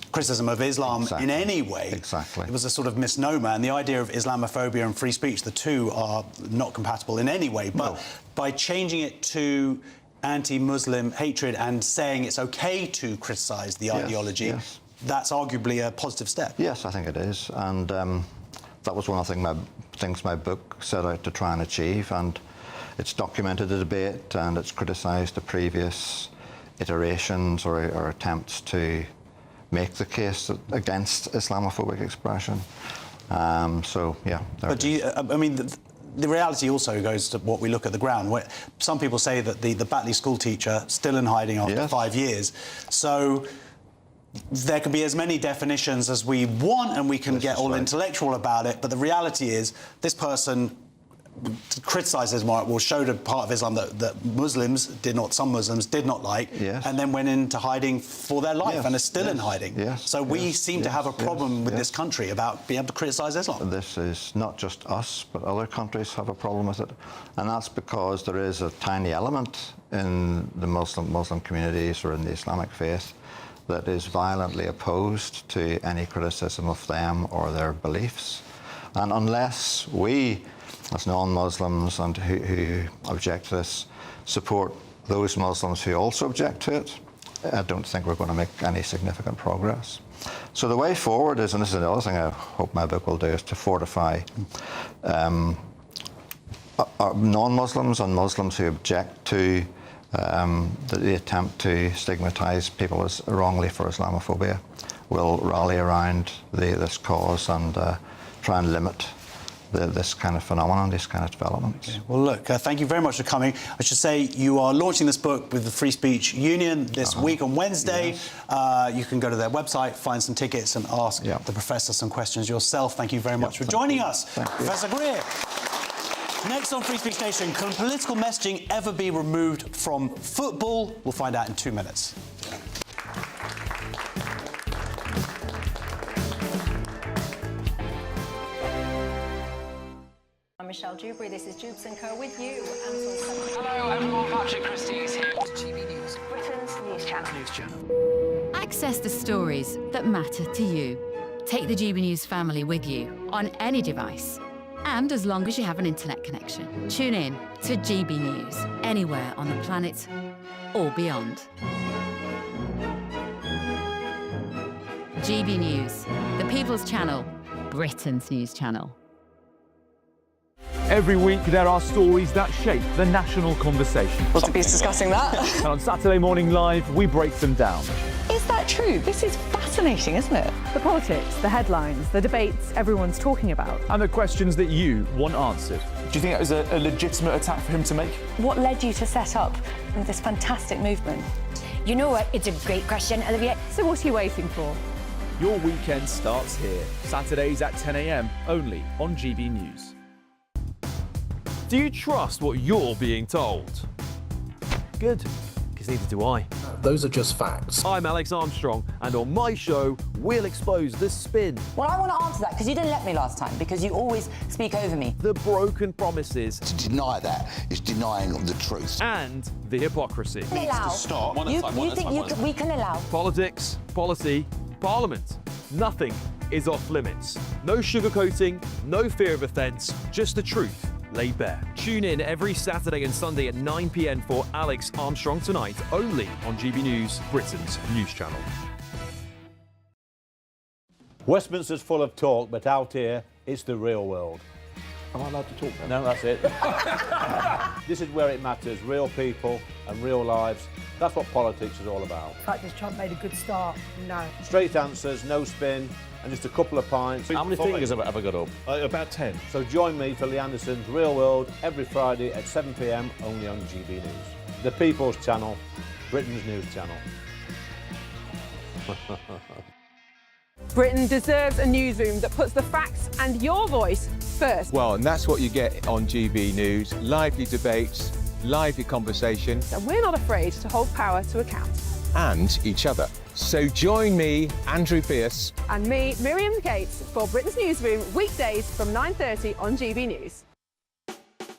of Islam in any way. Exactly. It was a sort of misnomer, and the idea of Islamophobia and free speech, the two are not compatible in any way. But by changing it to anti-Muslim hatred and saying it's okay to criticise the ideology, that's arguably a positive step. Yes, I think it is, and that was one of the things my book set out to try and achieve, and it's documented the debate and it's criticised the previous iterations or attempts to make the case against Islamophobic expression. So, yeah. But do you, I mean, the reality also goes to what we look at the ground. Where some people say that the Batley school teacher still in hiding after 5 years. So there can be as many definitions as we want, and we can get all intellectual about it. But the reality is, this person criticised Islam, or showed a part of Islam that some Muslims did not like, and then went into hiding for their life and are still in hiding. So we seem to have a problem with this country about being able to criticise Islam. This is not just us, but other countries have a problem with it. And that's because there is a tiny element in the Muslim communities or in the Islamic faith that is violently opposed to any criticism of them or their beliefs. And unless we, as non-Muslims and who object to this, support those Muslims who also object to it, I don't think we're going to make any significant progress. So the way forward is, and this is another thing I hope my book will do, is to fortify non-Muslims and Muslims who object to the attempt to stigmatise people as wrongly for Islamophobia will rally around this cause and try and limit this kind of phenomenon, these kind of developments. Okay. Well, look, thank you very much for coming. I should say you are launching this book with the Free Speech Union this week on Wednesday. You can go to their website, find some tickets and ask the professor some questions yourself. Thank you very much for joining us, Professor Greer. Next on Free Speech Nation, can political messaging ever be removed from football? We'll find out in 2 minutes. I'm Michelle Dewberry, this is Jubes & Co with you. Hello everyone, Patrikarakos is here. GB News, Britain's news channel. Access the stories that matter to you. Take the GB News family with you on any device. And as long as you have an internet connection, tune in to GB News, anywhere on the planet or beyond. GB News, the People's Channel, Britain's news channel. Every week there are stories that shape the national conversation. Lots of people discussing that. And on Saturday Morning Live, we break them down. Is that true? This is fascinating, isn't it? The politics, the headlines, the debates everyone's talking about. And the questions that you want answered. Do you think that was a legitimate attack for him to make? What led you to set up this fantastic movement? You know what? It's a great question, Olivia. So what are you waiting for? Your weekend starts here. Saturdays at 10 a.m, only on GB News. Do you trust what you're being told? Good, because neither do I. Those are just facts. I'm Alex Armstrong, and on my show, we'll expose the spin. Well, I want to answer that because you didn't let me last time, because you always speak over me. The broken promises. To deny that is denying the truth. And the hypocrisy. We can allow. Politics, policy, parliament. Nothing is off limits. No sugarcoating, no fear of offence, just the truth laid bare. Tune in every Saturday and Sunday at 9 p.m. for Alex Armstrong Tonight, only on GB News, Britain's news channel. Westminster's full of talk, but out here, it's the real world. Am I allowed to talk now? No, that's it. This is where it matters, real people and real lives. That's what politics is all about. The fact has Trump made a good start? No. Straight answers, no spin, and just a couple of pints. How many fingers have I got up? About 10. So join me for Lee Anderson's Real World every Friday at 7 p.m, only on GB News. The People's Channel, Britain's news channel. Britain deserves a newsroom that puts the facts and your voice first. Well, and that's what you get on GB News. Lively debates, lively conversation. And we're not afraid to hold power to account. And each other. So join me, Andrew Pierce. And me, Miriam Gates, for Britain's Newsroom, weekdays from 9:30 on GB News.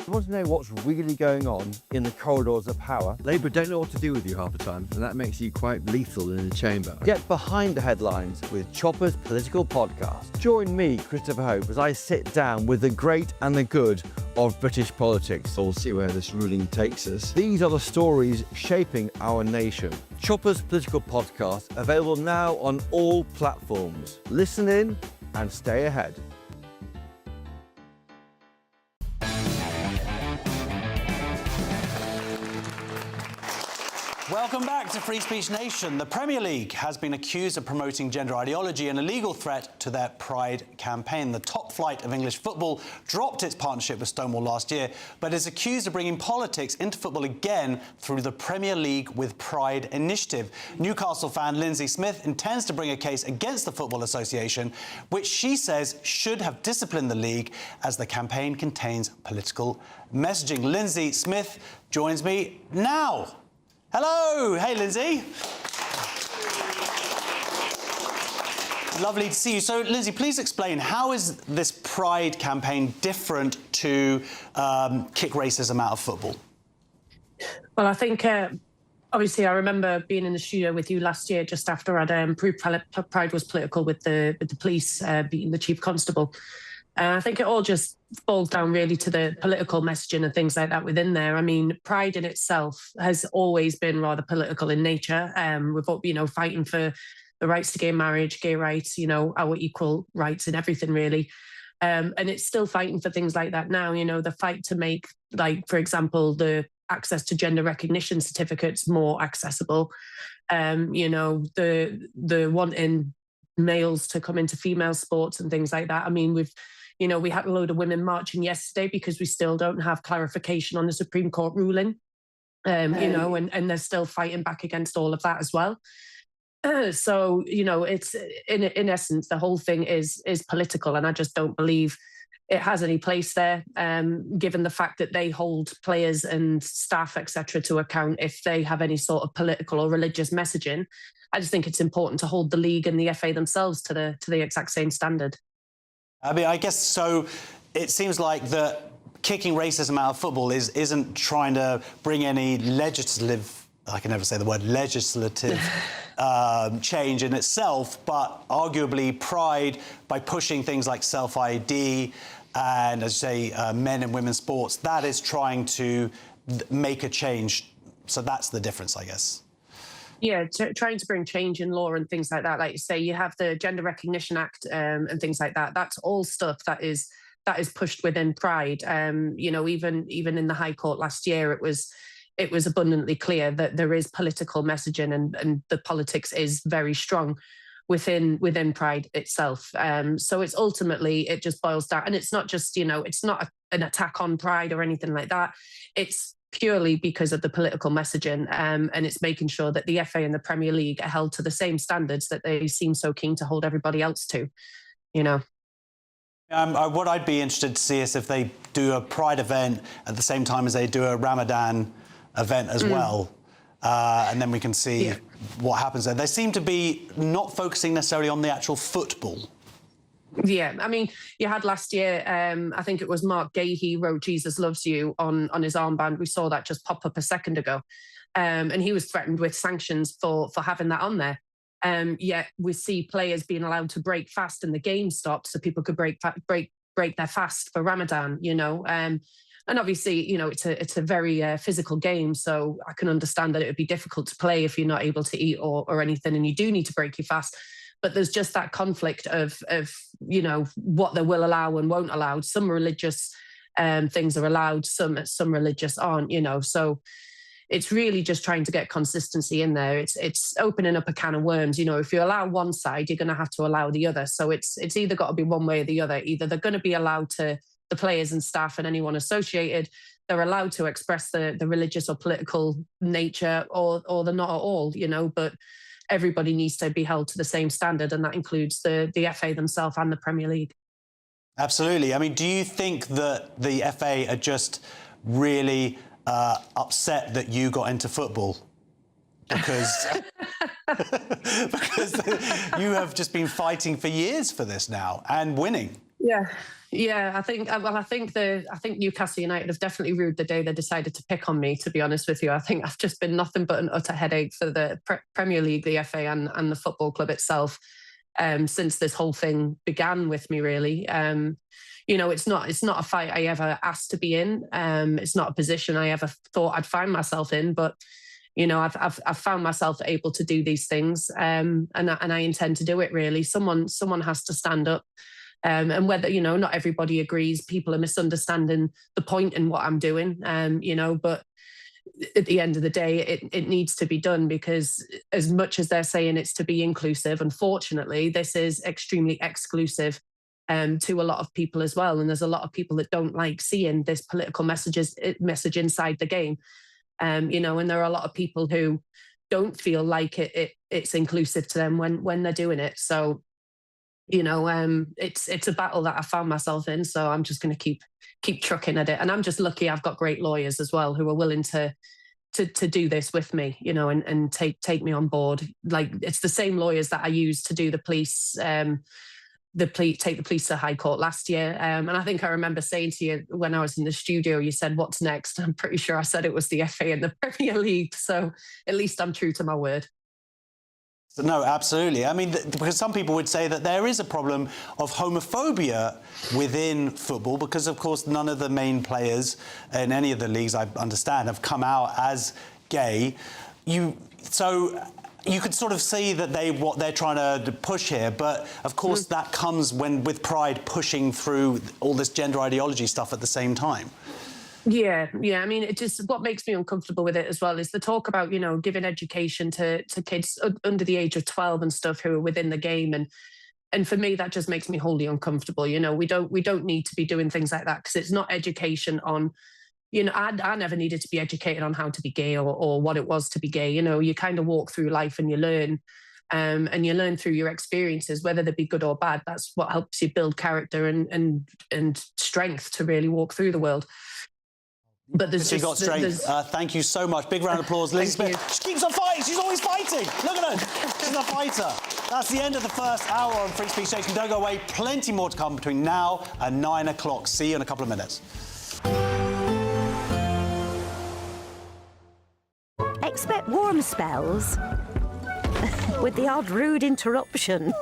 You want to know what's really going on in the corridors of power? Labour don't know what to do with you half the time, and that makes you quite lethal in the chamber. Get behind the headlines with Chopper's political podcast. Join me, Christopher Hope, as I sit down with the great and the good of British politics. We'll see where this ruling takes us. These are the stories shaping our nation. Chopper's political podcast, available now on all platforms. Listen in and stay ahead. Welcome Welcome back to Free Speech Nation. The Premier League has been accused of promoting gender ideology and a legal threat to their Pride campaign. The top flight of English football dropped its partnership with Stonewall last year, but is accused of bringing politics into football again through the Premier League with Pride initiative. Newcastle fan Linzi Smith intends to bring a case against the Football Association, which she says should have disciplined the league as the campaign contains political messaging. Linzi Smith joins me now. Hello. Hey, Linzi. Lovely to see you. So, Linzi, please explain, how is this Pride campaign different to kick racism out of football? Well, I think, obviously, I remember being in the studio with you last year, just after I'd proved Pride was political with the police beating the chief constable. I think it all just falls down really to the political messaging and things like that within there. I mean, Pride in itself has always been rather political in nature. We've, fighting for the rights to gay marriage, gay rights, our equal rights and everything really. And it's still fighting for things like that now, the fight to make, like, for example, the access to gender recognition certificates more accessible. The wanting males to come into female sports and things like that. I mean, we had a load of women marching yesterday because we still don't have clarification on the Supreme Court ruling, and they're still fighting back against all of that as well. So, it's in essence, the whole thing is political, and I just don't believe it has any place there, given the fact that they hold players and staff, etc., to account if they have any sort of political or religious messaging. I just think it's important to hold the league and the FA themselves to the exact same standard. I mean, I guess so. It seems like that kicking racism out of football isn't trying to bring any legislative, I can never say the word legislative, change in itself, but arguably Pride, by pushing things like self-ID and, as you say, men and women's sports, that is trying to make a change. So that's the difference, I guess. Yeah, trying to bring change in law and things like that. Like you say, you have the Gender Recognition Act and things like that. That's all stuff that is pushed within Pride. Even in the High Court last year, it was abundantly clear that there is political messaging and the politics is very strong within Pride itself. So it's ultimately, it just boils down, and it's not just, it's not an attack on Pride or anything like that. It's purely because of the political messaging, and it's making sure that the FA and the Premier League are held to the same standards that they seem so keen to hold everybody else to, What I'd be interested to see is if they do a Pride event at the same time as they do a Ramadan event as well, and then we can see what happens there. They seem to be not focusing necessarily on the actual football. Yeah, I mean, you had last year, I think it was Mark Gahey wrote Jesus Loves You on his armband. We saw that just pop up a second ago. And he was threatened with sanctions for having that on there. Yet we see players being allowed to break fast and the game stopped so people could break their fast for Ramadan, and obviously, it's a very physical game, so I can understand that it would be difficult to play if you're not able to eat or anything, and you do need to break your fast. But there's just that conflict of what they will allow and won't allow. Some religious things are allowed, some religious aren't, So it's really just trying to get consistency in there. It's opening up a can of worms. If you allow one side, you're going to have to allow the other. So it's either got to be one way or the other. Either they're going to be allowed to, the players and staff and anyone associated, they're allowed to express the religious or political nature, or they're not at all, but everybody needs to be held to the same standard, and that includes the FA themselves and the Premier League. Absolutely. I mean, do you think that the FA are just really upset that you got into football? Because you have just been fighting for years for this now and winning. Yeah. I think Newcastle United have definitely rued the day they decided to pick on me, to be honest with you. I think I've just been nothing but an utter headache for the Premier League, the FA and the football club itself since this whole thing began with me, really. It's not a fight I ever asked to be in. It's not a position I ever thought I'd find myself in, but I've found myself able to do these things, and I intend to do it. Really, someone has to stand up, and whether not everybody agrees, people are misunderstanding the point in what I'm doing, but at the end of the day, it needs to be done, because as much as they're saying it's to be inclusive, unfortunately, this is extremely exclusive to a lot of people as well. And there's a lot of people that don't like seeing this political message inside the game. And there are a lot of people who don't feel like it's inclusive to them when they're doing it. So, it's a battle that I found myself in. So I'm just going to keep trucking at it. And I'm just lucky I've got great lawyers as well who are willing to do this with me, and take me on board. Like, it's the same lawyers that I used to do the police, take the police to High Court last year. And I think I remember saying to you when I was in the studio, you said, "What's next?" I'm pretty sure I said it was the FA and the Premier League. So at least I'm true to my word. No, absolutely. I mean, because some people would say that there is a problem of homophobia within football, because, of course, none of the main players in any of the leagues, I understand, have come out as gay. So you could sort of see that what they're trying to push here, but of course that comes with Pride pushing through all this gender ideology stuff at the same time. Yeah. I mean, what makes me uncomfortable with it as well is the talk about, giving education to kids under the age of 12 and stuff who are within the game. And for me, that just makes me wholly uncomfortable. We don't need to be doing things like that, because it's not education on, I never needed to be educated on how to be gay or what it was to be gay. You kind of walk through life and you learn. And you learn through your experiences, whether they be good or bad. That's what helps you build character and strength to really walk through the world. But She got straight. Thank you so much. Big round of applause. Linzi Smith. She keeps on fighting. She's always fighting. Look at her. She's a fighter. That's the end of the first hour on Free Speech Nation. Don't go away. Plenty more to come between now and 9 o'clock. See you in a couple of minutes. Expect warm spells with the odd rude interruption.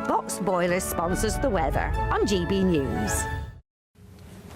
Box Boiler sponsors the weather on GB News.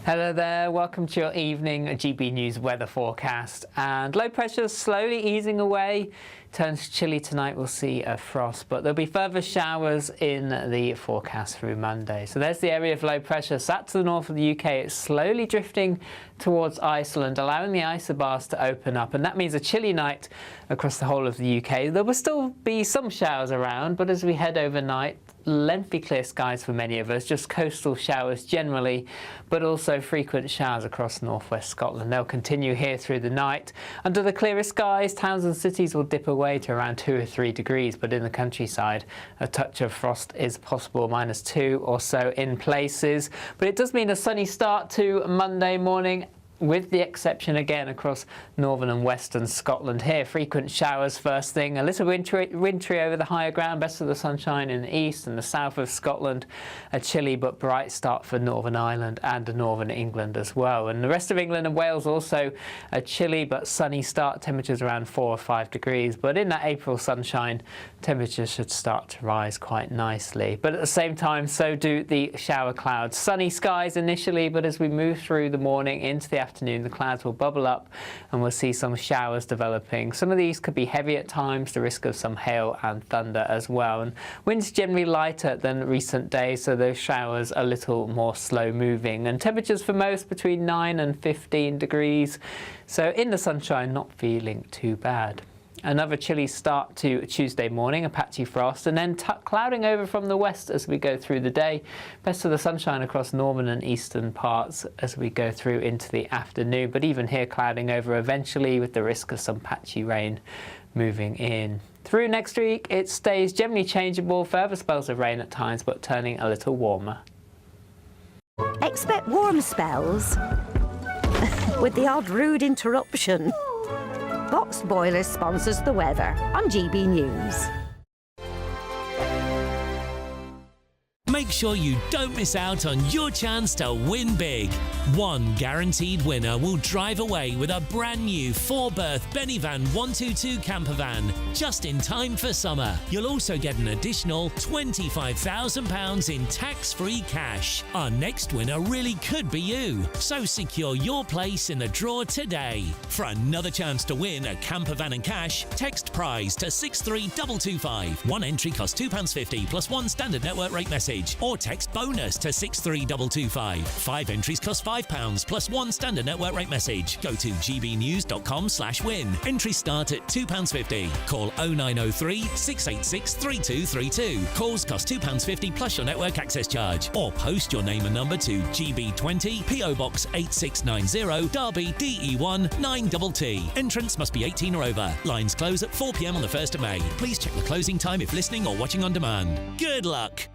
Hello there, welcome to your evening GB News weather forecast. And low pressure slowly easing away. Turns chilly tonight, we'll see a frost, but there'll be further showers in the forecast through Monday. So there's the area of low pressure. Sat to the north of the UK, it's slowly drifting towards Iceland, allowing the isobars to open up. And that means a chilly night across the whole of the UK. There will still be some showers around, but as we head overnight, lengthy clear skies for many of us, just coastal showers generally, but also frequent showers across northwest Scotland. They'll continue here through the night. Under the clearest skies, towns and cities will dip away to around 2 or 3 degrees, but in the countryside, a touch of frost is possible, -2 or so in places. But it does mean a sunny start to Monday morning, with the exception again across northern and western Scotland here. Frequent showers first thing, a little wintry over the higher ground, best of the sunshine in the east and the south of Scotland. A chilly but bright start for Northern Ireland and northern England as well. And the rest of England and Wales also a chilly but sunny start, temperatures around 4 or 5 degrees. But in that April sunshine, temperatures should start to rise quite nicely. But at the same time, so do the shower clouds. Sunny skies initially, but as we move through the morning into the afternoon, the clouds will bubble up and we'll see some showers developing. Some of these could be heavy at times, the risk of some hail and thunder as well. And winds generally lighter than recent days, so those showers a little more slow moving. And temperatures for most between 9 and 15 degrees. So in the sunshine, not feeling too bad. Another chilly start to Tuesday morning, a patchy frost, and then clouding over from the west as we go through the day. Best of the sunshine across northern and eastern parts as we go through into the afternoon, but even here clouding over eventually with the risk of some patchy rain moving in. Through next week, it stays generally changeable, further spells of rain at times, but turning a little warmer. Expect warm spells with the odd rude interruption. Box Boiler sponsors the weather on GB News. Make sure you don't miss out on your chance to win big. One guaranteed winner will drive away with a brand new 4-berth Benivan 122 camper van, just in time for summer. You'll also get an additional £25,000 in tax-free cash. Our next winner really could be you, so secure your place in the draw today. For another chance to win a camper van and cash, text prize to 63225. One entry costs £2.50 plus one standard network rate message. charge. Or text BONUS to 63225. 5 entries cost £5 plus 1 standard network rate message. Go to gbnews.com/win. Entries start at £2.50. Call 0903 686 3232. Calls cost £2.50 plus your network access charge. Or post your name and number to GB20 PO Box 8690 Derby DE1 9TT. Entrance must be 18 or over. Lines close at 4 p.m. on the 1st of May. Please check the closing time if listening or watching on demand. Good luck.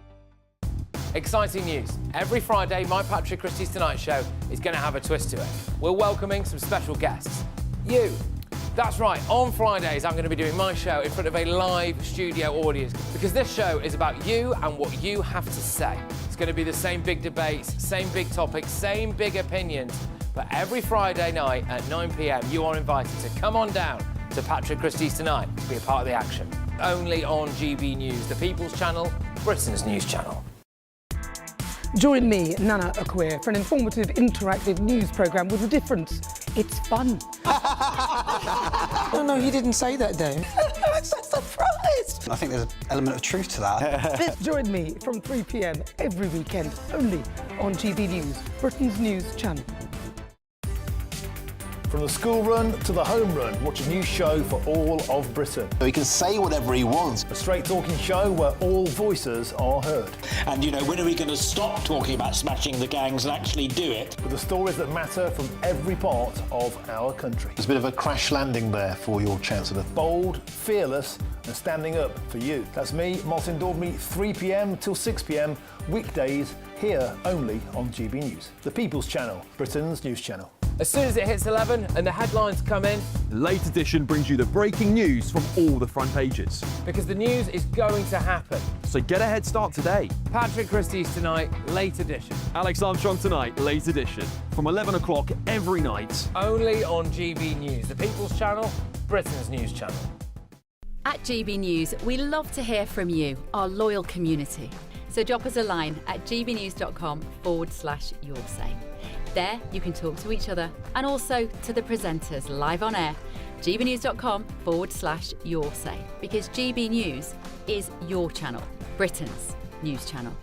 Exciting news. Every Friday, my Patrick Christie's Tonight Show is going to have a twist to it. We're welcoming some special guests. You. That's right, on Fridays I'm going to be doing my show in front of a live studio audience because this show is about you and what you have to say. It's going to be the same big debates, same big topics, same big opinions, but every Friday night at 9 p.m. you are invited to come on down to Patrick Christie's Tonight to be a part of the action. Only on GB News, the People's Channel, Britain's news channel. Join me, Nana Akweer, for an informative, interactive news programme with a difference. It's fun. No, he didn't say that, Dave. I'm so surprised. I think there's an element of truth to that. Join me from 3 p.m. every weekend, only on GB News, Britain's news channel. From the school run to the home run, watch a new show for all of Britain. He can say whatever he wants. A straight-talking show where all voices are heard. And, you know, when are we going to stop talking about smashing the gangs and actually do it? With the stories that matter from every part of our country. There's a bit of a crash landing there for your Chancellor. Bold, fearless and standing up for you. That's me, Martin Daubney, 3 p.m. till 6 p.m, weekdays, here only on GB News. The People's Channel, Britain's news channel. As soon as it hits 11 and the headlines come in, The Late Edition brings you the breaking news from all the front pages. because the news is going to happen. So get a head start today. Patrick Christie's Tonight, Late Edition. Alex Armstrong Tonight, Late Edition. From 11 o'clock every night. Only on GB News, the People's Channel, Britain's news channel. At GB News, we love to hear from you, our loyal community. So drop us a line at gbnews.com/yoursay. There you can talk to each other and also to the presenters live on air. gbnews.com/yoursay, because GB News is your channel, Britain's news channel.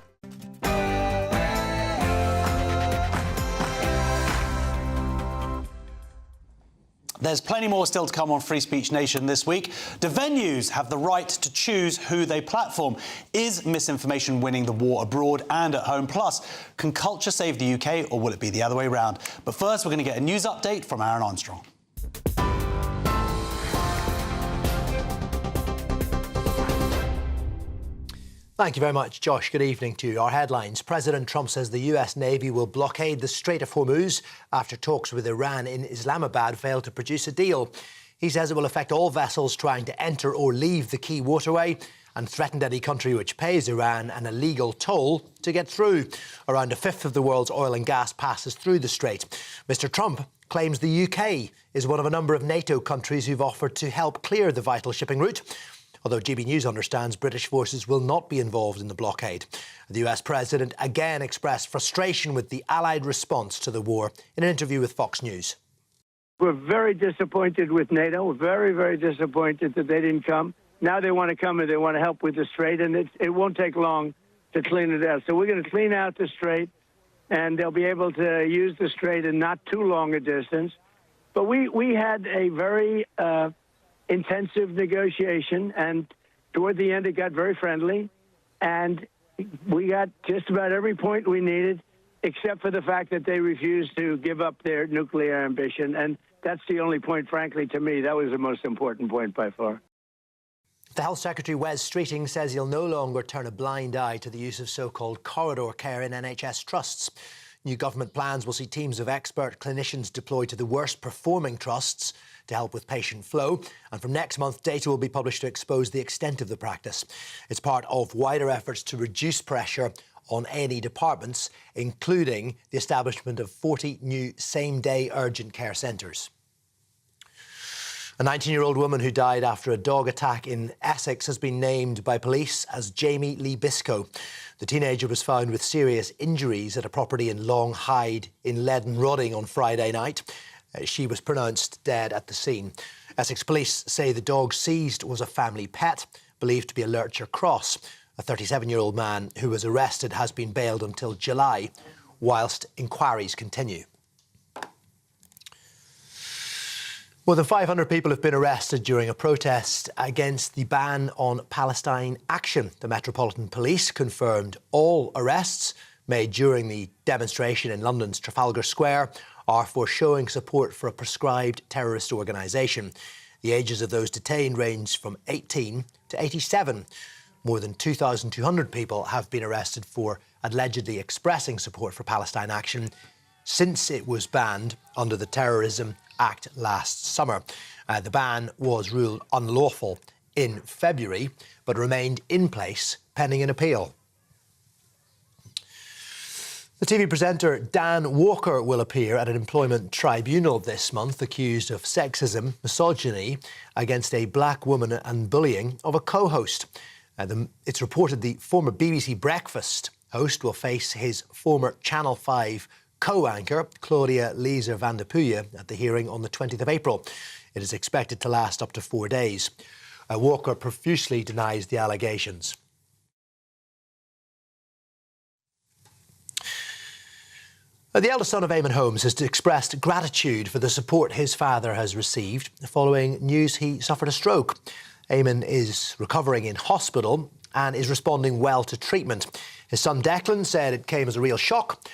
There's plenty more still to come on Free Speech Nation this week. Do venues have the right to choose who they platform? Is misinformation winning the war abroad and at home? Plus, can culture save the UK or will it be the other way around? But first, we're going to get a news update from Aaron Armstrong. Thank you very much, Josh. Good evening to you. Our headlines. President Trump says the US Navy will blockade the Strait of Hormuz after talks with Iran in Islamabad failed to produce a deal. He says it will affect all vessels trying to enter or leave the key waterway and threatened any country which pays Iran an illegal toll to get through. Around a fifth of the world's oil and gas passes through the strait. Mr. Trump claims the UK is one of a number of NATO countries who've offered to help clear the vital shipping route. Although GB News understands British forces will not be involved in the blockade. The US president again expressed frustration with the Allied response to the war in an interview with Fox News. We're very disappointed with NATO. We're very, very disappointed that they didn't come. Now they want to come and they want to help with the strait, and it won't take long to clean it out. So we're going to clean out the strait, and they'll be able to use the strait in not too long a distance. But we had a very intensive negotiation, and toward the end it got very friendly, and we got just about every point we needed, except for the fact that they refused to give up their nuclear ambition, and that's the only point, frankly, to me. That was the most important point by far. The Health Secretary, Wes Streeting, says he'll no longer turn a blind eye to the use of so-called corridor care in NHS trusts. New government plans will see teams of expert clinicians deployed to the worst performing trusts to help with patient flow. And from next month, data will be published to expose the extent of the practice. It's part of wider efforts to reduce pressure on A&E departments, including the establishment of 40 new same-day urgent care centres. A 19-year-old woman who died after a dog attack in Essex has been named by police as Jamie Lee Biscoe. The teenager was found with serious injuries at a property in Long Hyde in Leaden Rodding on Friday night. She was pronounced dead at the scene. Essex police say the dog seized was a family pet, believed to be a lurcher cross. A 37-year-old man who was arrested has been bailed until July, whilst inquiries continue. More than 500 people have been arrested during a protest against the ban on Palestine action. The Metropolitan Police confirmed all arrests made during the demonstration in London's Trafalgar Square are for showing support for a prescribed terrorist organisation. The ages of those detained range from 18 to 87. More than 2,200 people have been arrested for allegedly expressing support for Palestine action since it was banned under the Terrorism Act last summer. The ban was ruled unlawful in February, but remained in place pending an appeal. The TV presenter Dan Walker will appear at an employment tribunal this month, accused of sexism, misogyny against a black woman and bullying of a co-host. It's reported the former BBC Breakfast host will face his former Channel 5 co-anchor, Claudia Leeser van der Puye, at the hearing on the 20th of April. It is expected to last up to 4 days. Walker profusely denies the allegations. The eldest son of Eamon Holmes has expressed gratitude for the support his father has received following news he suffered a stroke. Eamon is recovering in hospital and is responding well to treatment. His son Declan said it came as a real shock,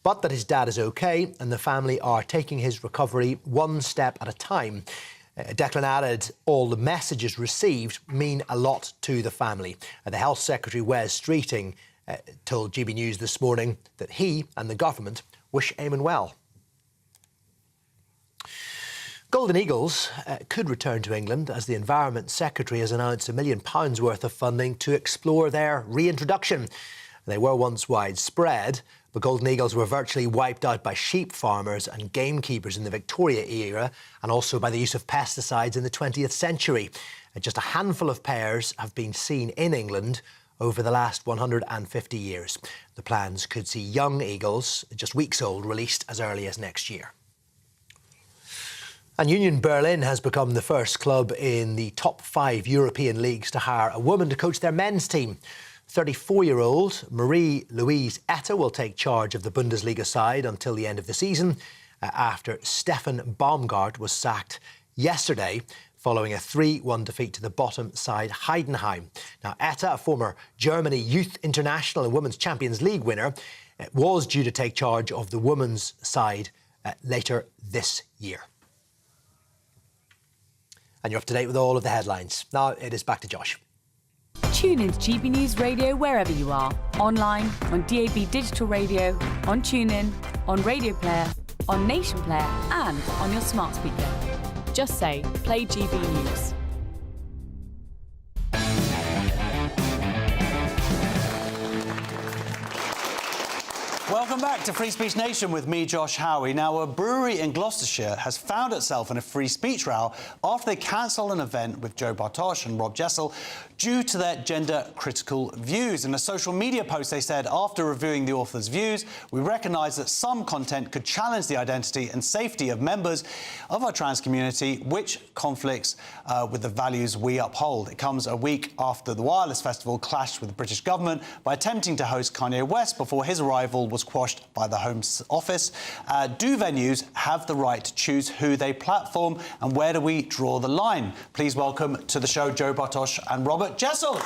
but that his dad is OK and the family are taking his recovery one step at a time. Declan added all the messages received mean a lot to the family. The Health Secretary, Wes Streeting, told GB News this morning that he and the government wish Eamon well. Golden Eagles could return to England as the Environment Secretary has announced £1 million worth of funding to explore their reintroduction. They were once widespread, but golden eagles were virtually wiped out by sheep farmers and gamekeepers in the Victoria era, and also by the use of pesticides in the 20th century. Just a handful of pairs have been seen in England over the last 150 years. The plans could see young eagles, just weeks old, released as early as next year. And Union Berlin has become the first club in the top 5 European leagues to hire a woman to coach their men's team. 34-year-old Marie-Louise Etta will take charge of the Bundesliga side until the end of the season, after Stefan Baumgart was sacked yesterday following a 3-1 defeat to the bottom side Heidenheim. Now, Etta, a former Germany Youth International and Women's Champions League winner, was due to take charge of the women's side later this year. And you're up to date with all of the headlines. Now it is back to Josh. Tune in to GB News Radio wherever you are. Online, on DAB Digital Radio, on TuneIn, on Radio Player, on Nation Player and on your smart speaker. Just say, play GB News. Welcome back to Free Speech Nation with me, Josh Howie. Now, a brewery in Gloucestershire has found itself in a free speech row after they cancelled an event with Joe Bartosch and Rob Jessel due to their gender-critical views. In a social media post, they said, after reviewing the author's views, we recognise that some content could challenge the identity and safety of members of our trans community, which conflicts with the values we uphold. It comes a week after the Wireless Festival clashed with the British government by attempting to host Kanye West before his arrival was quashed by the Home Office. Do venues have the right to choose who they platform, and where do we draw the line? Please welcome to the show Joe Bartosch and Robert Jessel.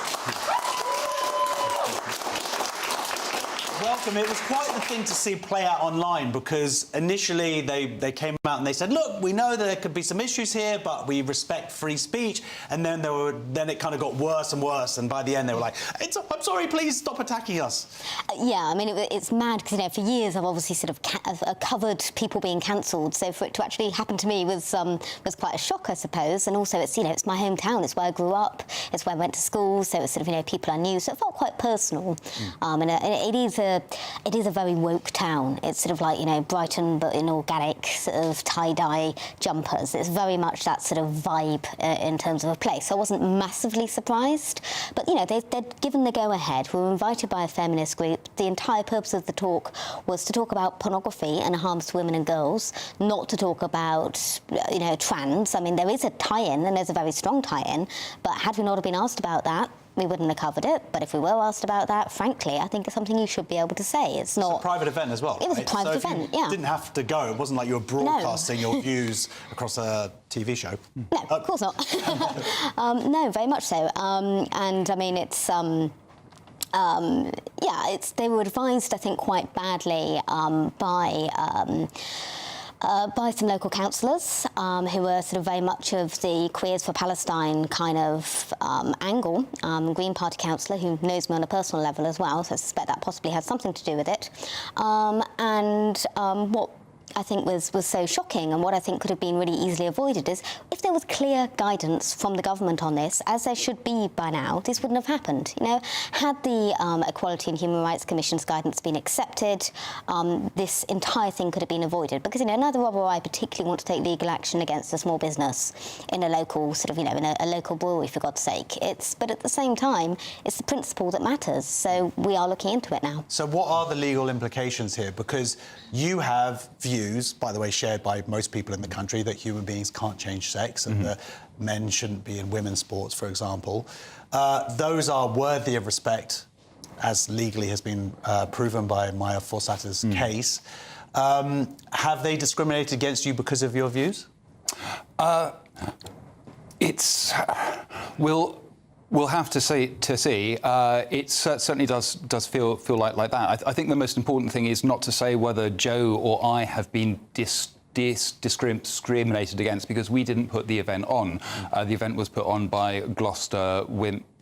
Welcome. It was quite the thing to see play out online, because initially they came out and they said, look, we know that there could be some issues here, but we respect free speech. And then it kind of got worse and worse, and by the end they were like, I'm sorry, please stop attacking us. Yeah, I mean, it's mad because, you know, for years I've obviously sort of covered people being cancelled, so for it to actually happen to me was quite a shock, I suppose. And also, it's, you know, it's my hometown, it's where I grew up, it's where I went to school, so it's sort of, you know, people I knew, so it felt quite personal. And it is a very woke town. It's sort of like, you know, Brighton, but in organic sort of tie-dye jumpers. It's very much that sort of vibe in terms of a place. So I wasn't massively surprised. But, you know, they'd given the go-ahead. We were invited by a feminist group. The entire purpose of the talk was to talk about pornography and harms to women and girls, not to talk about, you know, trans. I mean, there is a tie-in, and there's a very strong tie-in. But had we not have been asked about that, we wouldn't have covered it. But if we were asked about that, frankly, I think it's something you should be able to say. It's not a private event as well. It was right? a private so event, you didn't have to go. It wasn't like you were broadcasting your views across a TV show. No, of course not. No, very much so. And I mean, it's. They were advised, I think, quite badly by some local councillors who were sort of very much of the Queers for Palestine kind of angle. Green Party councillor who knows me on a personal level as well, so I suspect that possibly had something to do with it. What I think was so shocking, and what I think could have been really easily avoided, is if there was clear guidance from the government on this, as there should be by now, this wouldn't have happened. You know, had the Equality and Human Rights Commission's guidance been accepted, this entire thing could have been avoided. Because, you know, neither Rob or I particularly want to take legal action against a small business in a local sort of, you know, in a local brewery, for God's sake. But at the same time, it's the principle that matters. So we are looking into it now. So what are the legal implications here? Because you have views, by the way, shared by most people in the country, that human beings can't change sex and that men shouldn't be in women's sports, for example. Those are worthy of respect, as legally has been proven by Maya Forsata's case. Have they discriminated against you because of your views? We'll have to see. It certainly does feel like that. I think the most important thing is not to say whether Joe or I have been discriminated against, because we didn't put the event on. The event was put on by Gloucester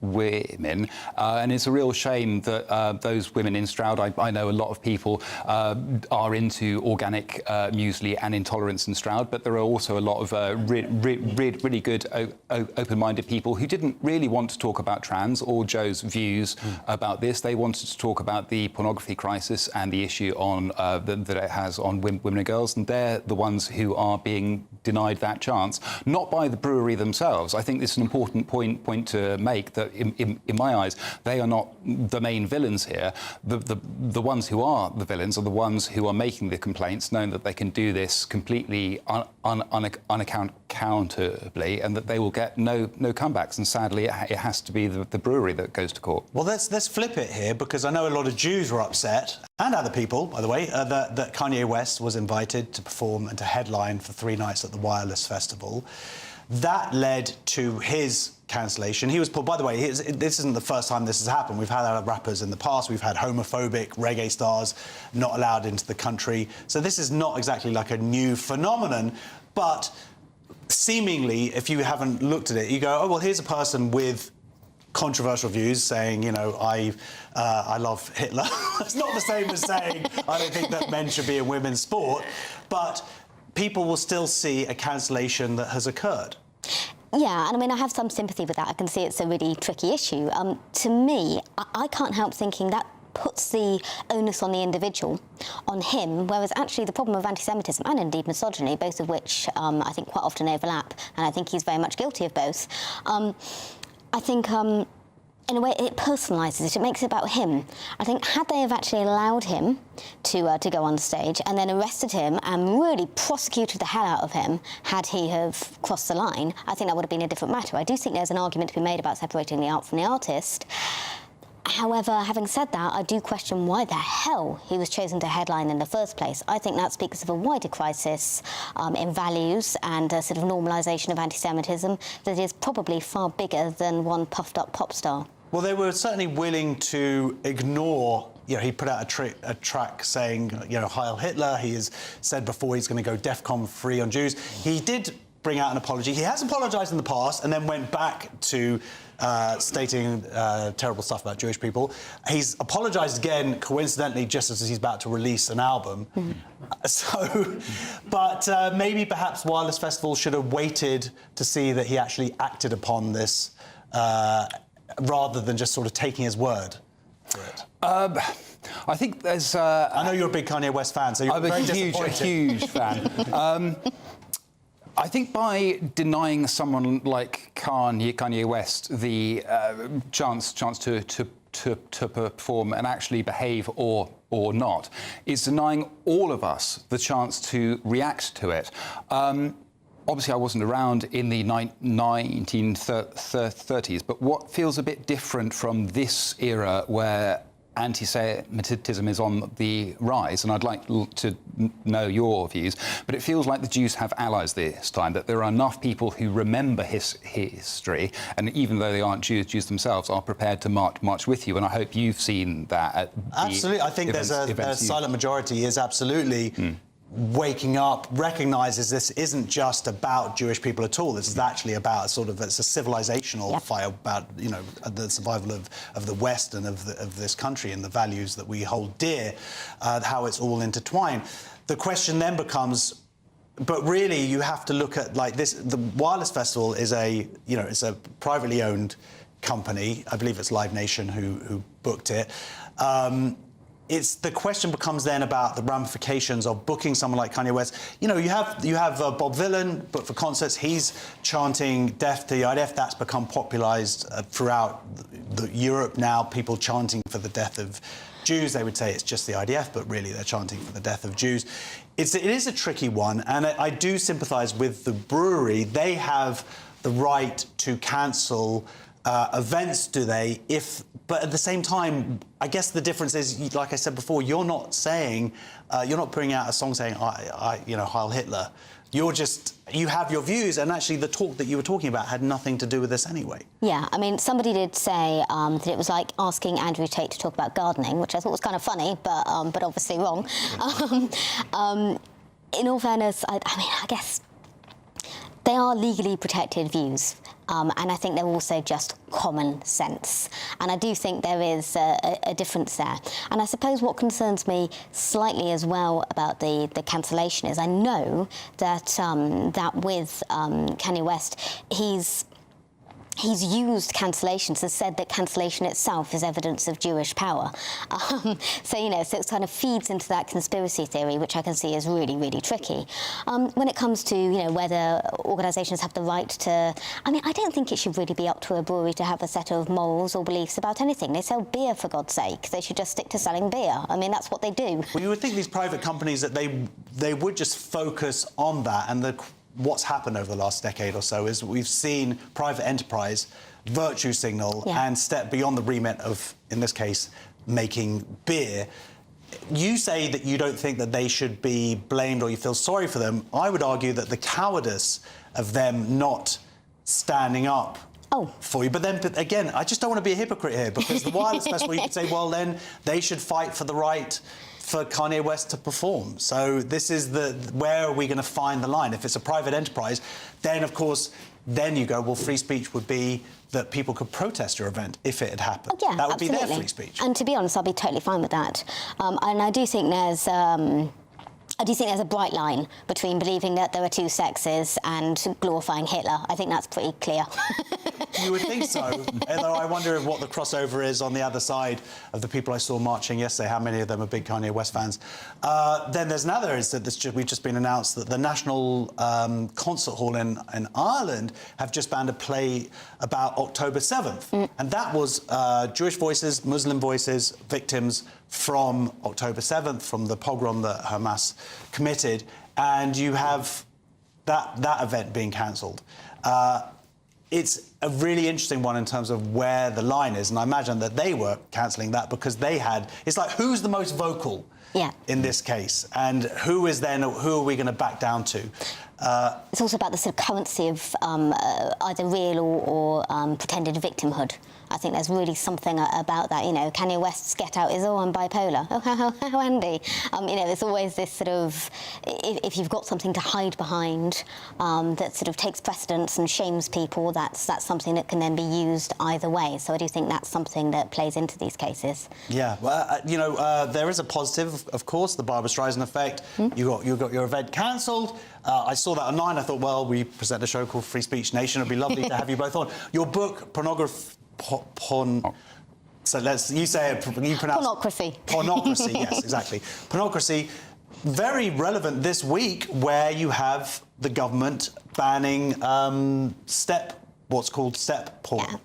women, and it's a real shame that those women in Stroud, I know a lot of people are into organic muesli and intolerance in Stroud, but there are also a lot of really good open-minded people who didn't really want to talk about trans or Joe's views about this. They wanted to talk about the pornography crisis and the issue on that it has on women and girls, and they're the ones who are being denied that chance, not by the brewery themselves. I think this is an important point to make, that in my eyes, they are not the main villains here. The ones who are the villains are the ones who are making the complaints, knowing that they can do this completely unaccountably, and that they will get no comebacks. And sadly, it has to be the brewery that goes to court. Well, let's flip it here, because I know a lot of Jews were upset, and other people, by the way, that Kanye West was invited to perform and to headline for 3 nights at the Wireless Festival. That led to his cancellation. He was pulled. By the way, this isn't the first time this has happened. We've had other rappers in the past. We've had homophobic reggae stars not allowed into the country. So this is not exactly like a new phenomenon, but seemingly, if you haven't looked at it, you go, oh, well, here's a person with controversial views saying, you know, I love Hitler. It's not the same as saying I don't think that men should be in women's sport, but people will still see a cancellation that has occurred. Yeah, and I mean, I have some sympathy with that. I can see it's a really tricky issue. To me, I can't help thinking that puts the onus on the individual, on him, whereas actually the problem of anti-Semitism and indeed misogyny, both of which I think quite often overlap, and I think he's very much guilty of both, I think in a way it personalises it, it makes it about him. I think had they have actually allowed him to go on stage and then arrested him and really prosecuted the hell out of him had he have crossed the line, I think that would have been a different matter. I do think there's an argument to be made about separating the art from the artist. However, having said that, I do question why the hell he was chosen to headline in the first place. I think that speaks of a wider crisis in values and a sort of normalisation of anti-Semitism that is probably far bigger than one puffed-up pop star. Well, they were certainly willing to ignore. You know, he put out a track saying, you know, Heil Hitler. He has said before he's going to go DEFCON free on Jews. He did bring out an apology. He has apologised in the past and then went back to stating terrible stuff about Jewish people. He's apologised again, coincidentally, just as he's about to release an album. But maybe perhaps Wireless Festival should have waited to see that he actually acted upon this rather than just sort of taking his word for it. I think there's... I know you're a big Kanye West fan, so you're very disappointed. I'm a huge fan. I think by denying someone like Kanye West the chance to perform and actually behave or not is denying all of us the chance to react to it. obviously I wasn't around in the 1930s, but what feels a bit different from this era where anti-Semitism is on the rise, and I'd like to know your views, but it feels like the Jews have allies this time, that there are enough people who remember history, and even though they aren't Jews themselves, are prepared to march with you, and I hope you've seen that at Absolutely. I think there's a silent majority is absolutely waking up, recognises this isn't just about Jewish people at all. This is actually about it's a civilizational fight about, you know, the survival of the West and of this country and the values that we hold dear, how it's all intertwined. The question then becomes, but really you have to look at like this. The Wireless Festival is it's a privately owned company. I believe it's Live Nation who booked it. The question becomes then about the ramifications of booking someone like Kanye West. You know, you have Bob Vylan, but for concerts, he's chanting "Death to the IDF." That's become popularized throughout Europe now. People chanting for the death of Jews. They would say it's just the IDF, but really they're chanting for the death of Jews. It is a tricky one, and I do sympathise with the Brewery. They have the right to cancel events, do they? But at the same time, I guess the difference is, like I said before, you're not saying, you're not putting out a song saying, Heil Hitler. You have your views, and actually the talk that you were talking about had nothing to do with this anyway. Yeah, I mean, somebody did say that it was like asking Andrew Tate to talk about gardening, which I thought was kind of funny, but obviously wrong. In all fairness, I mean, I guess they are legally protected views. And I think they're also just common sense. And I do think there is a difference there. And I suppose what concerns me slightly as well about the cancellation is I know that that with Kanye West, he's used cancellations and said that cancellation itself is evidence of Jewish power. So it kind of feeds into that conspiracy theory, which I can see is really, really tricky. When it comes to, whether organisations have the right to... I mean, I don't think it should really be up to a brewery to have a set of morals or beliefs about anything. They sell beer, for God's sake. They should just stick to selling beer. I mean, that's what they do. Well, you would think these private companies, that they would just focus on that, and what's happened over the last decade or so is we've seen private enterprise virtue signal and step beyond the remit of, in this case, making beer. You say that you don't think that they should be blamed or you feel sorry for them. I would argue that the cowardice of them not standing up for you. But then, again, I just don't want to be a hypocrite here, because the Wireless Festival, you could say, well, then they should fight for the right for Kanye West to perform. So this is where are we going to find the line? If it's a private enterprise, then, of course, then you go, well, free speech would be that people could protest your event if it had happened. Oh, yeah, that would be their free speech. And to be honest, I'll be totally fine with that. And I do think there's... I do think there's a bright line between believing that there are two sexes and glorifying Hitler. I think that's pretty clear. You would think so, although I wonder what the crossover is on the other side of the people I saw marching yesterday, how many of them are big Kanye West fans. Then there's another, is that we've just been announced that the National Concert Hall in Ireland have just banned a play about October 7th. And that was Jewish voices, Muslim voices, victims from October 7th, from the pogrom that Hamas committed, and you have that event being cancelled. It's a really interesting one in terms of where the line is, and I imagine that they were cancelling that because they had... It's like, who's the most vocal in this case, and who are we going to back down to? It's also about the sort of currency of either real or pretended victimhood. I think there's really something about that. Kanye West's Get Out is, I'm bipolar. Oh, how handy. There's always this sort of... If you've got something to hide behind that sort of takes precedence and shames people, that's something that can then be used either way. So I do think that's something that plays into these cases. Yeah, well, there is a positive, of course, the Barbra Streisand effect. You got your event cancelled. I saw that online. I thought, well, we present a show called Free Speech Nation. It'd be lovely to have you both on. Your book, So you say it, you pronounce... Pornocracy. Pornocracy, yes, exactly. Pornocracy, very relevant this week, where you have the government banning what's called step porn,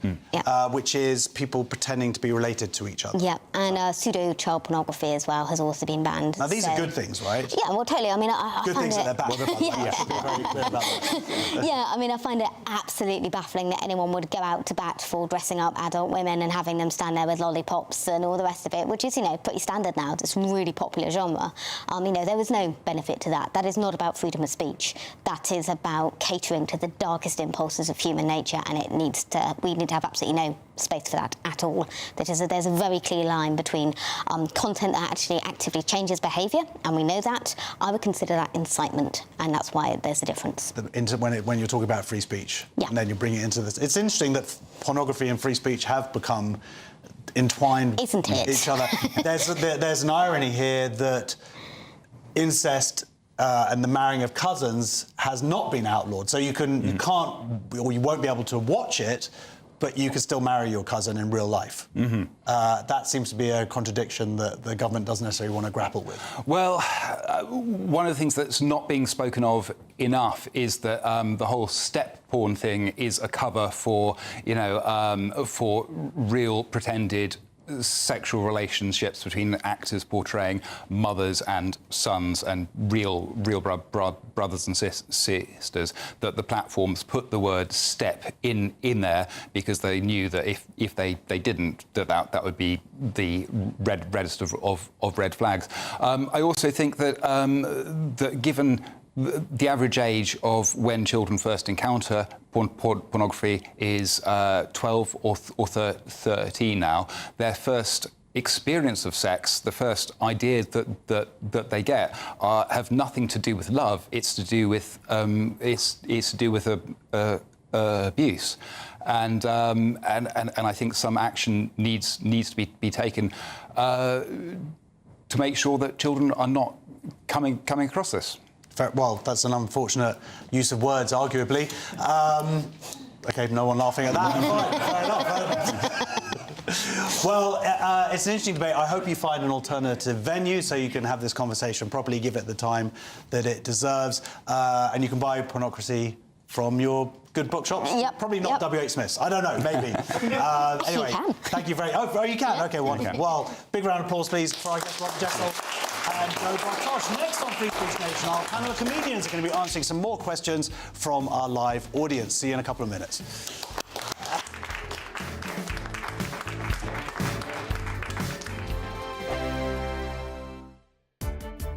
which is people pretending to be related to each other. Yeah, and pseudo-child pornography as well has also been banned. Now, these are good things, right? Yeah, well, totally. I mean, I good find things it... that they're bad. Yeah, should be very clear about that. Yeah, I mean, I find it absolutely baffling that anyone would go out to bat for dressing up adult women and having them stand there with lollipops and all the rest of it, which is, you know, pretty standard now. It's a really popular genre. You know, there was no benefit to that. That is not about freedom of speech. That is about catering to the darkest impulses of human nature, and we need to have absolutely no space for that at all. There's a very clear line between content that actually actively changes behaviour, and we know that. I would consider that incitement, and that's why there's a difference. When you're talking about free speech, and then you bring it into this. It's interesting that pornography and free speech have become entwined Isn't it? each other. There's an irony here that incest and the marrying of cousins has not been outlawed. So you can't, or you won't be able to watch it, but you can still marry your cousin in real life. That seems to be a contradiction that the government doesn't necessarily want to grapple with. Well, one of the things that's not being spoken of enough is that the whole step porn thing is a cover for, for real pretended sexual relationships between actors portraying mothers and sons and real brothers and sisters, that the platforms put the word step in there because they knew that if they didn't, that would be the reddest of red flags. I also think that that given the average age of when children first encounter pornography is 12 or 13 now. Their first experience of sex, the first ideas that they get, have nothing to do with love. It's to do with abuse, and I think some action needs to be taken to make sure that children are not coming across this. Well, that's an unfortunate use of words, arguably. OK, no one laughing at that. Fair enough. Well, it's an interesting debate. I hope you find an alternative venue so you can have this conversation properly, give it the time that it deserves. And you can buy Pornocracy from your good bookshops. Probably not W.H. Smith's. I don't know, maybe. Anyway, thank you very... Oh, you can? OK, wonderful. Well, big round of applause, please, for our guest, Jessel and Bartosch. Next on Free Speech Nation, our panel of comedians are going to be answering some more questions from our live audience. See you in a couple of minutes.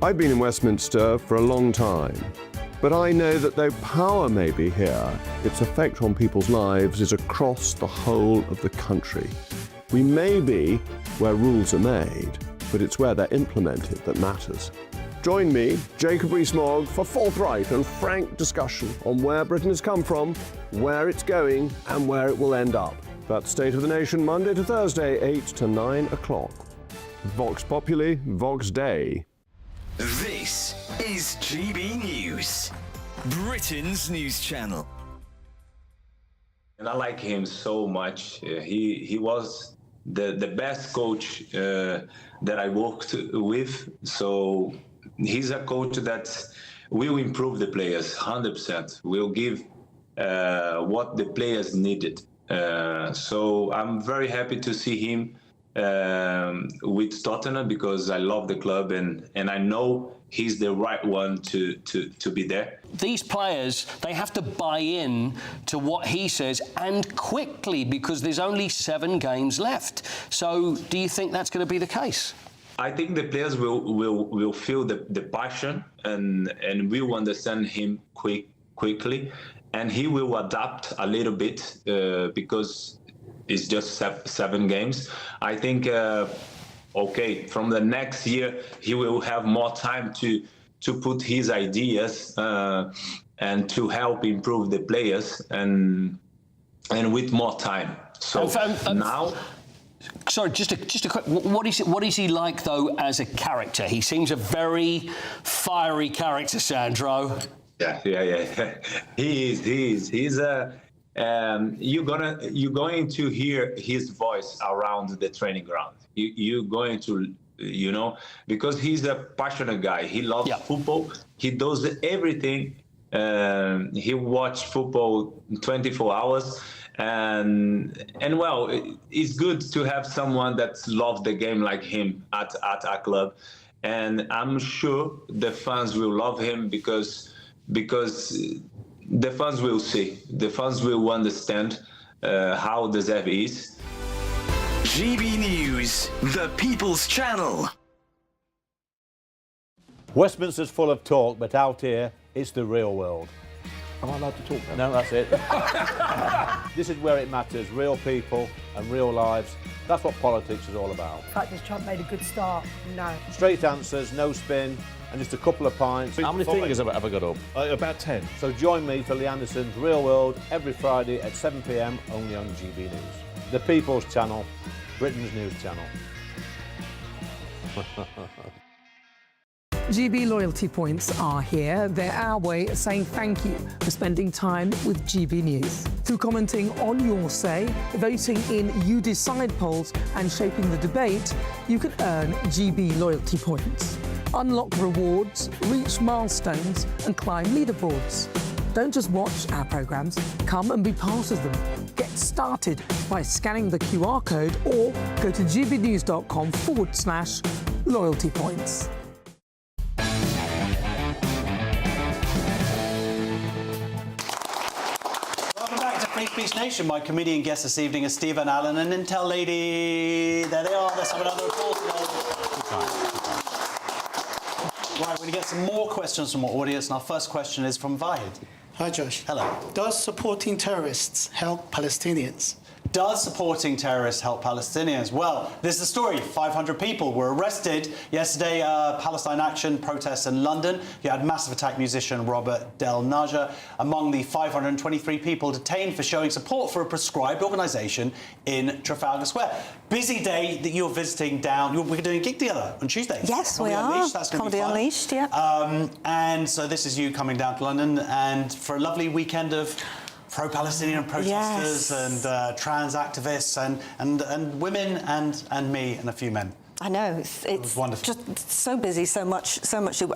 I've been in Westminster for a long time, but I know that though power may be here, its effect on people's lives is across the whole of the country. We may be where rules are made, but it's where they're implemented that matters. Join me, Jacob Rees-Mogg, for forthright and frank discussion on where Britain has come from, where it's going, and where it will end up. That's State of the Nation, Monday to Thursday, 8 to 9 o'clock. Vox Populi, Vox Dei. This is GB News, Britain's news channel. And I like him so much. He was the best coach that I worked with. So he's a coach that will improve the players 100%. Will give what the players needed. So I'm very happy to see him with Tottenham because I love the club and I know he's the right one to be there. These players, they have to buy in to what he says and quickly because there's only 7 games left. So do you think that's going to be the case? I think the players will feel the passion and will understand him quickly, and he will adapt a little bit because it's just 7 games. I think, okay, from the next year, he will have more time to put his ideas and to help improve the players and with more time. So now... Sorry, just a quick. What is he like though as a character? He seems a very fiery character, Sandro. Yeah. He is. He's a. You're going to hear his voice around the training ground. You're going to, because he's a passionate guy. He loves football. He does everything. He watches football 24 hours. and well, it's good to have someone that loves the game like him at our club, and I'm sure the fans will love him because the fans will see, the fans will understand how deserved he is. GB News, the People's Channel. Westminster's full of talk, but out here, it's the real world. Am I allowed to talk now? No, that's it. This is where it matters, real people and real lives. That's what politics is all about. The fact that Trump made a good start, no. Straight answers, no spin, and just a couple of pints. How many fingers have I got up? About 10. So join me for Lee Anderson's Real World every Friday at 7 p.m. only on GB News. The People's Channel, Britain's news channel. GB loyalty points are here. They're our way of saying thank you for spending time with GB News. Through commenting on your say, voting in You Decide polls and shaping the debate, you can earn GB loyalty points. Unlock rewards, reach milestones and climb leaderboards. Don't just watch our programmes, come and be part of them. Get started by scanning the QR code or go to gbnews.com/loyalty points. Free Speech Nation. My comedian guest this evening is Stephen Allen, an Intel lady. There they are. Let's have another report. Right, we're going to get some more questions from our audience, and our first question is from Vahid. Hi, Josh. Hello. Does supporting terrorists help Palestinians? Does supporting terrorists help Palestinians? Well, this is the story. 500 people were arrested yesterday. Palestine Action protests in London. You had massive attack musician Robert Del Naja among the 523 people detained for showing support for a proscribed organisation in Trafalgar Square. Busy day that you're visiting down. We're doing a gig together on Tuesday. Yes, Comedy we are. Unleashed. That's going to be fun. Unleashed, yeah. And so this is you coming down to London and for a lovely weekend of pro-Palestinian protesters and trans activists and women and me and a few men. I know, it's wonderful. Just so busy, so much.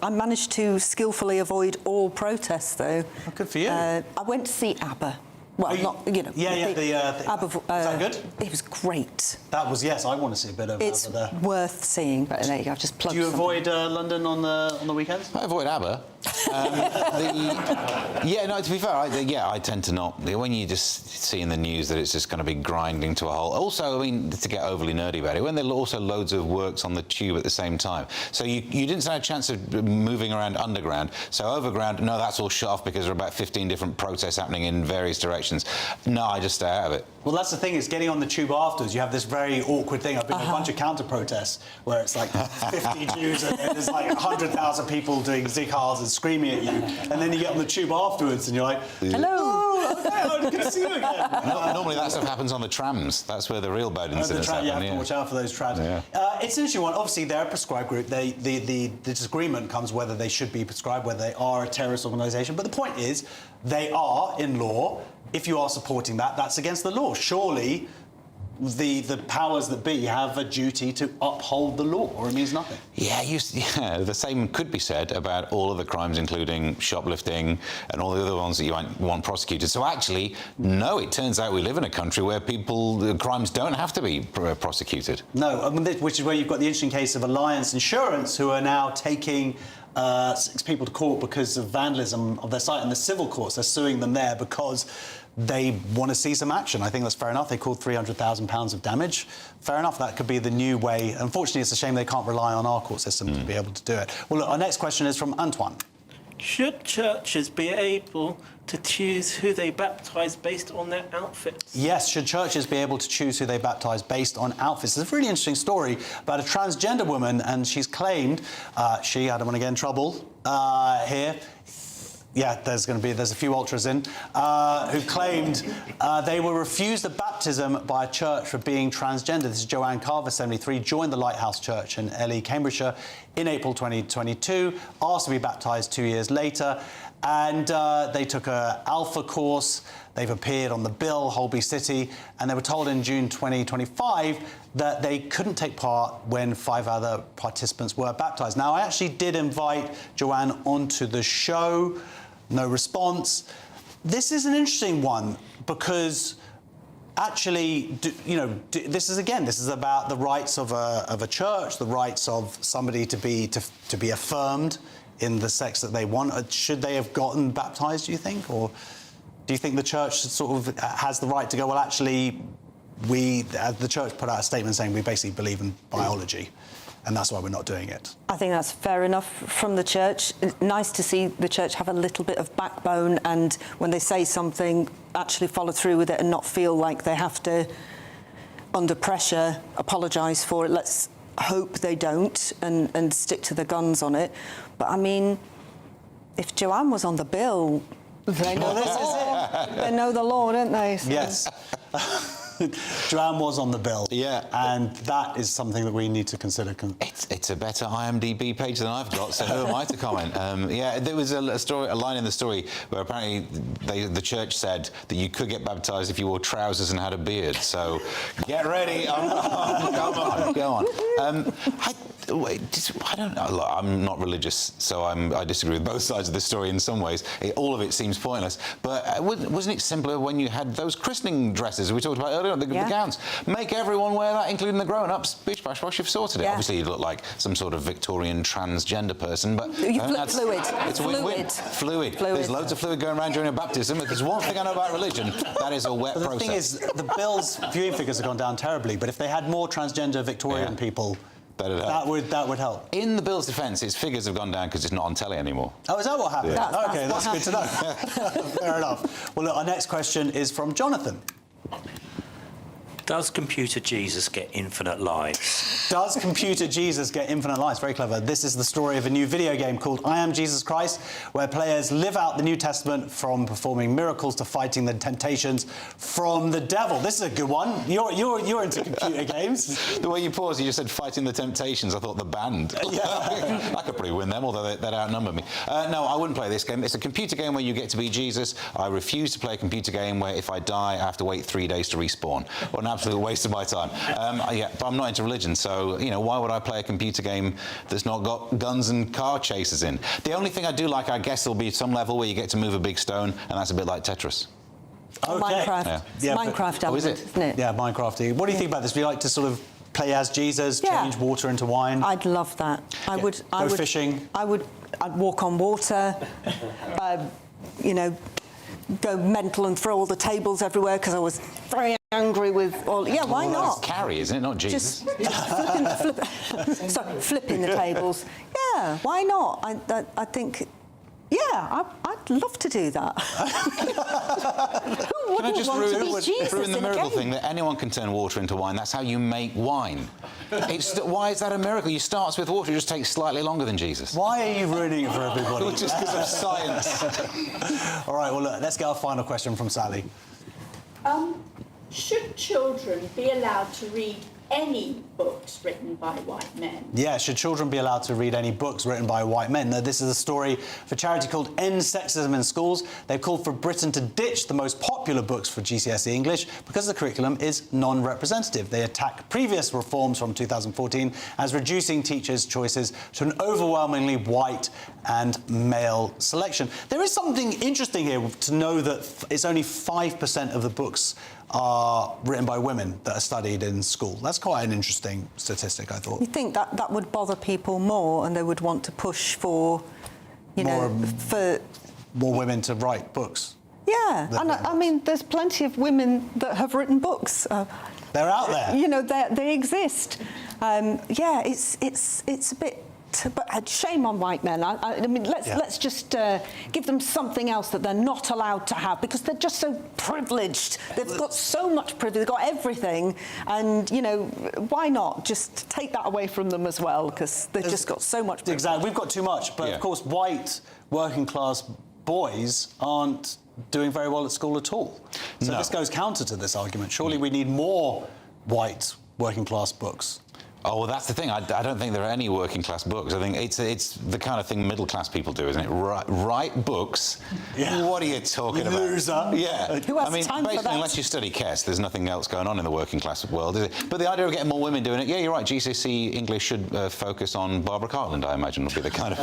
I managed to skillfully avoid all protests, though. Oh, good for you. I went to see ABBA. Well, not, you know. ABBA, was that good? It was great. That was, yes, I want to see a bit of It's ABBA there. worth seeing, but there you go, I've just plugged Do you something. avoid London on the weekends? I avoid ABBA. To be fair, I tend to not. When you just see in the news that it's just going to be grinding to a halt. Also, I mean, to get overly nerdy about it, when there are also loads of works on the tube at the same time. So you didn't have a chance of moving around underground. So overground, no, that's all shut off because there are about 15 different protests happening in various directions. No, I just stay out of it. Well, that's the thing, is getting on the tube afterwards, you have this very awkward thing. I've been to a bunch of counter-protests where it's like 50 Jews and there's like 100,000 people doing zikhars and screaming at you. And then you get on the tube afterwards and you're like, hello, okay, good to see you again. Normally that stuff happens on the trams. That's where the real bad incidents happen. You have to watch out for those trams. Yeah. It's an interesting one. Obviously, they're a prescribed group. The disagreement comes whether they should be prescribed, whether they are a terrorist organisation. But the point is, they are, in law, if you are supporting that, that's against the law. Surely the powers that be have a duty to uphold the law, or it means nothing. Yeah, the same could be said about all of the crimes, including shoplifting and all the other ones that you want prosecuted. So actually, no, it turns out we live in a country where crimes don't have to be prosecuted. No, I mean, which is where you've got the interesting case of Alliance Insurance, who are now taking 6 people to court because of vandalism of their site in the civil courts. They're suing them there because they want to see some action. I think that's fair enough. They called £300,000 of damage. Fair enough, that could be the new way. Unfortunately, it's a shame they can't rely on our court system to be able to do it. Well, look, our next question is from Antoine. Should churches be able to choose who they baptise based on their outfits? Yes, should churches be able to choose who they baptise based on outfits? There's a really interesting story about a transgender woman, and she's claimed, I don't want to get in trouble here. Yeah, there's a few ultras in, who claimed they were refused a baptism by a church for being transgender. This is Joanne Carver, 73, joined the Lighthouse Church in LE, Cambridgeshire in April 2022, asked to be baptised 2 years later, and they took a Alpha course. They've appeared on the bill, Holby City, and they were told in June 2025 that they couldn't take part when 5 other participants were baptised. Now, I actually did invite Joanne onto the show. No response. This is an interesting one because actually, this is about the rights of a church, the rights of somebody to be affirmed in the sex that they want. Should they have gotten baptised, do you think? Or do you think the church sort of has the right to go, well, actually, the church put out a statement saying we basically believe in biology, and that's why we're not doing it? I think that's fair enough from the church. Nice to see the church have a little bit of backbone, and when they say something, actually follow through with it and not feel like they have to, under pressure, apologise for it. Let's hope they don't and stick to their guns on it. But I mean, if Joanne was on the bill, they know the law. They know the law, don't they? So. Yes. Joanne was on the bill. Yeah. And that is something that we need to consider. It's a better IMDb page than I've got, so who am I to comment? Yeah, there was a line in the story where apparently the church said that you could get baptised if you wore trousers and had a beard. So get ready. Come on, go on. I don't know. Look, I'm not religious, so I disagree with both sides of the story in some ways. All of it seems pointless. But wasn't it simpler when you had those christening dresses we talked about earlier, the gowns? Make everyone wear that, including the grown-ups. Bish, bash, bosh, you've sorted it. Yeah. Obviously, you look like some sort of Victorian transgender person, but... Fluid. It's a win-win. Fluid. There's loads of fluid going around during a baptism. If there's one thing I know about religion, that is a wet process. The thing is, the bill's viewing figures have gone down terribly, but if they had more transgender Victorian people... That would help. In the bill's defence, its figures have gone down because it's not on telly anymore. Oh, is that what happened? Yeah. OK, that's good to know. Fair enough. Well, look, our next question is from Jonathan. Does Computer Jesus get infinite lives? Does Computer Jesus get infinite lives? Very clever. This is the story of a new video game called I Am Jesus Christ, where players live out the New Testament from performing miracles to fighting the temptations from the devil. This is a good one. You're into computer games. The way you paused, you just said fighting the temptations. I thought the band. Yeah. I could probably win them, although they'd outnumber me. No, I wouldn't play this game. It's a computer game where you get to be Jesus. I refuse to play a computer game where if I die, I have to wait 3 days to respawn. What an absolute waste of my time. But I'm not into religion, so, why would I play a computer game that's not got guns and car chases in? The only thing I do like, I guess, there'll be some level where you get to move a big stone, and that's a bit like Tetris. Okay. Minecraft. Yeah, Minecraft element, is it? isn't it? Yeah, Minecraft. What do you think about this? Do you like to sort of play as Jesus, change water into wine? I'd love that. I would. Go fishing? I'd walk on water, go mental and throw all the tables everywhere because I was very angry with all... Yeah, why not? It's Carrie, isn't it? Not Jesus. Just flipping the tables. Yeah, why not? I think... Yeah, I'd love to do that. Can I just ruin the miracle thing that anyone can turn water into wine? That's how you make wine. Why is that a miracle? You start with water, it just takes slightly longer than Jesus. Why are you ruining it for everybody? Well, just because of science. All right, well, look, let's get our final question from Sally. Should children be allowed to read any books written by white men? Yeah, should children be allowed to read any books written by white men? Now, this is a story for a charity called End Sexism in Schools. They've called for Britain to ditch the most popular books for GCSE English because the curriculum is non-representative. They attack previous reforms from 2014 as reducing teachers' choices to an overwhelmingly white and male selection. There is something interesting here to know that it's only 5% of the books are written by women that are studied in school. That's quite an interesting statistic, I thought. You think that would bother people more and they would want to push for, for... More women to write books? Yeah, and I mean, there's plenty of women that have written books. They're out there. They exist. Yeah, it's a bit... But shame on white men. I mean, let's just give them something else that they're not allowed to have because they're just so privileged. They've got so much privilege. They've got everything, and why not just take that away from them as well? Because they've just got so much privilege. Exactly, we've got too much. But of course, white working class boys aren't doing very well at school at all. So this goes counter to this argument. Surely we need more white working class books. Oh, well, that's the thing. I don't think there are any working class books. I think it's the kind of thing middle class people do, isn't it? Write books. Yeah. What are you talking about? Loser. Yeah. Who has time for basically, that? unless you study Kess, there's nothing else going on in the working class world, is it? But the idea of getting more women doing it, yeah, you're right. GCSE English should focus on Barbara Cartland, I imagine, will be the kind of...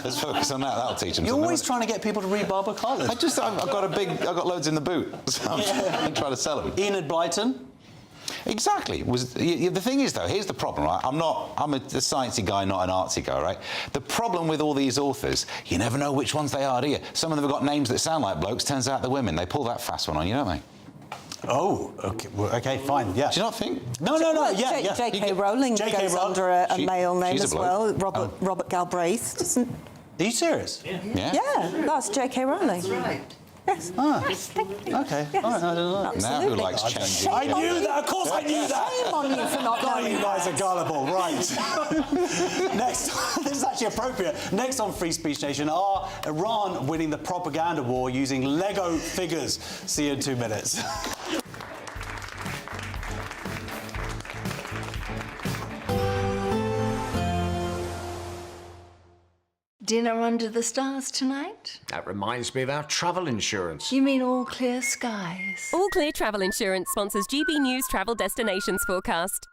Let's focus on that. That'll teach them You're something. always trying to get people to read Barbara Cartland. I've got loads in the boot, so I'm trying to sell them. Enid Blyton. Exactly. The thing is, though, here's the problem, right? I'm a sciencey guy, not an artsy guy, right? The problem with all these authors, you never know which ones they are, do you? Some of them have got names that sound like blokes, turns out they're women. They pull that fast one on you, don't they? Oh, okay. Well, okay, fine. Yeah. Do you not think? No. Yeah. J.K. Rowling goes under a male name as well. Robert Galbraith doesn't. Are you serious? Yeah, that's J.K. Rowling. That's right. Yes. Yes, thank you. Okay. Yes. All right, I don't know. Now who likes changing? I knew that. Of course I knew that. Shame on you for not knowing You guys that. are gullible. Right. Next, this is actually appropriate. Next on Free Speech Nation are Iran winning the propaganda war using Lego figures. See you in 2 minutes. Dinner under the stars tonight? That reminds me of our travel insurance. You mean all clear skies? All Clear Travel Insurance sponsors GB News Travel Destinations forecast.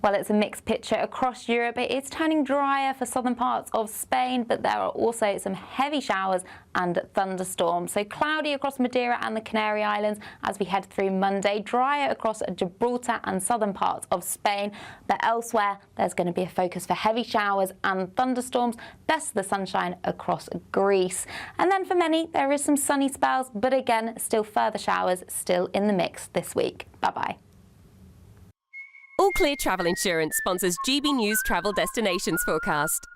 Well, it's a mixed picture across Europe. It is turning drier for southern parts of Spain, but there are also some heavy showers and thunderstorms. So cloudy across Madeira and the Canary Islands as we head through Monday, drier across Gibraltar and southern parts of Spain. But elsewhere, there's going to be a focus for heavy showers and thunderstorms. Best of the sunshine across Greece. And then for many, there is some sunny spells, but again, still further showers still in the mix this week. Bye-bye. All Clear Travel Insurance sponsors GB News Travel Destinations forecast.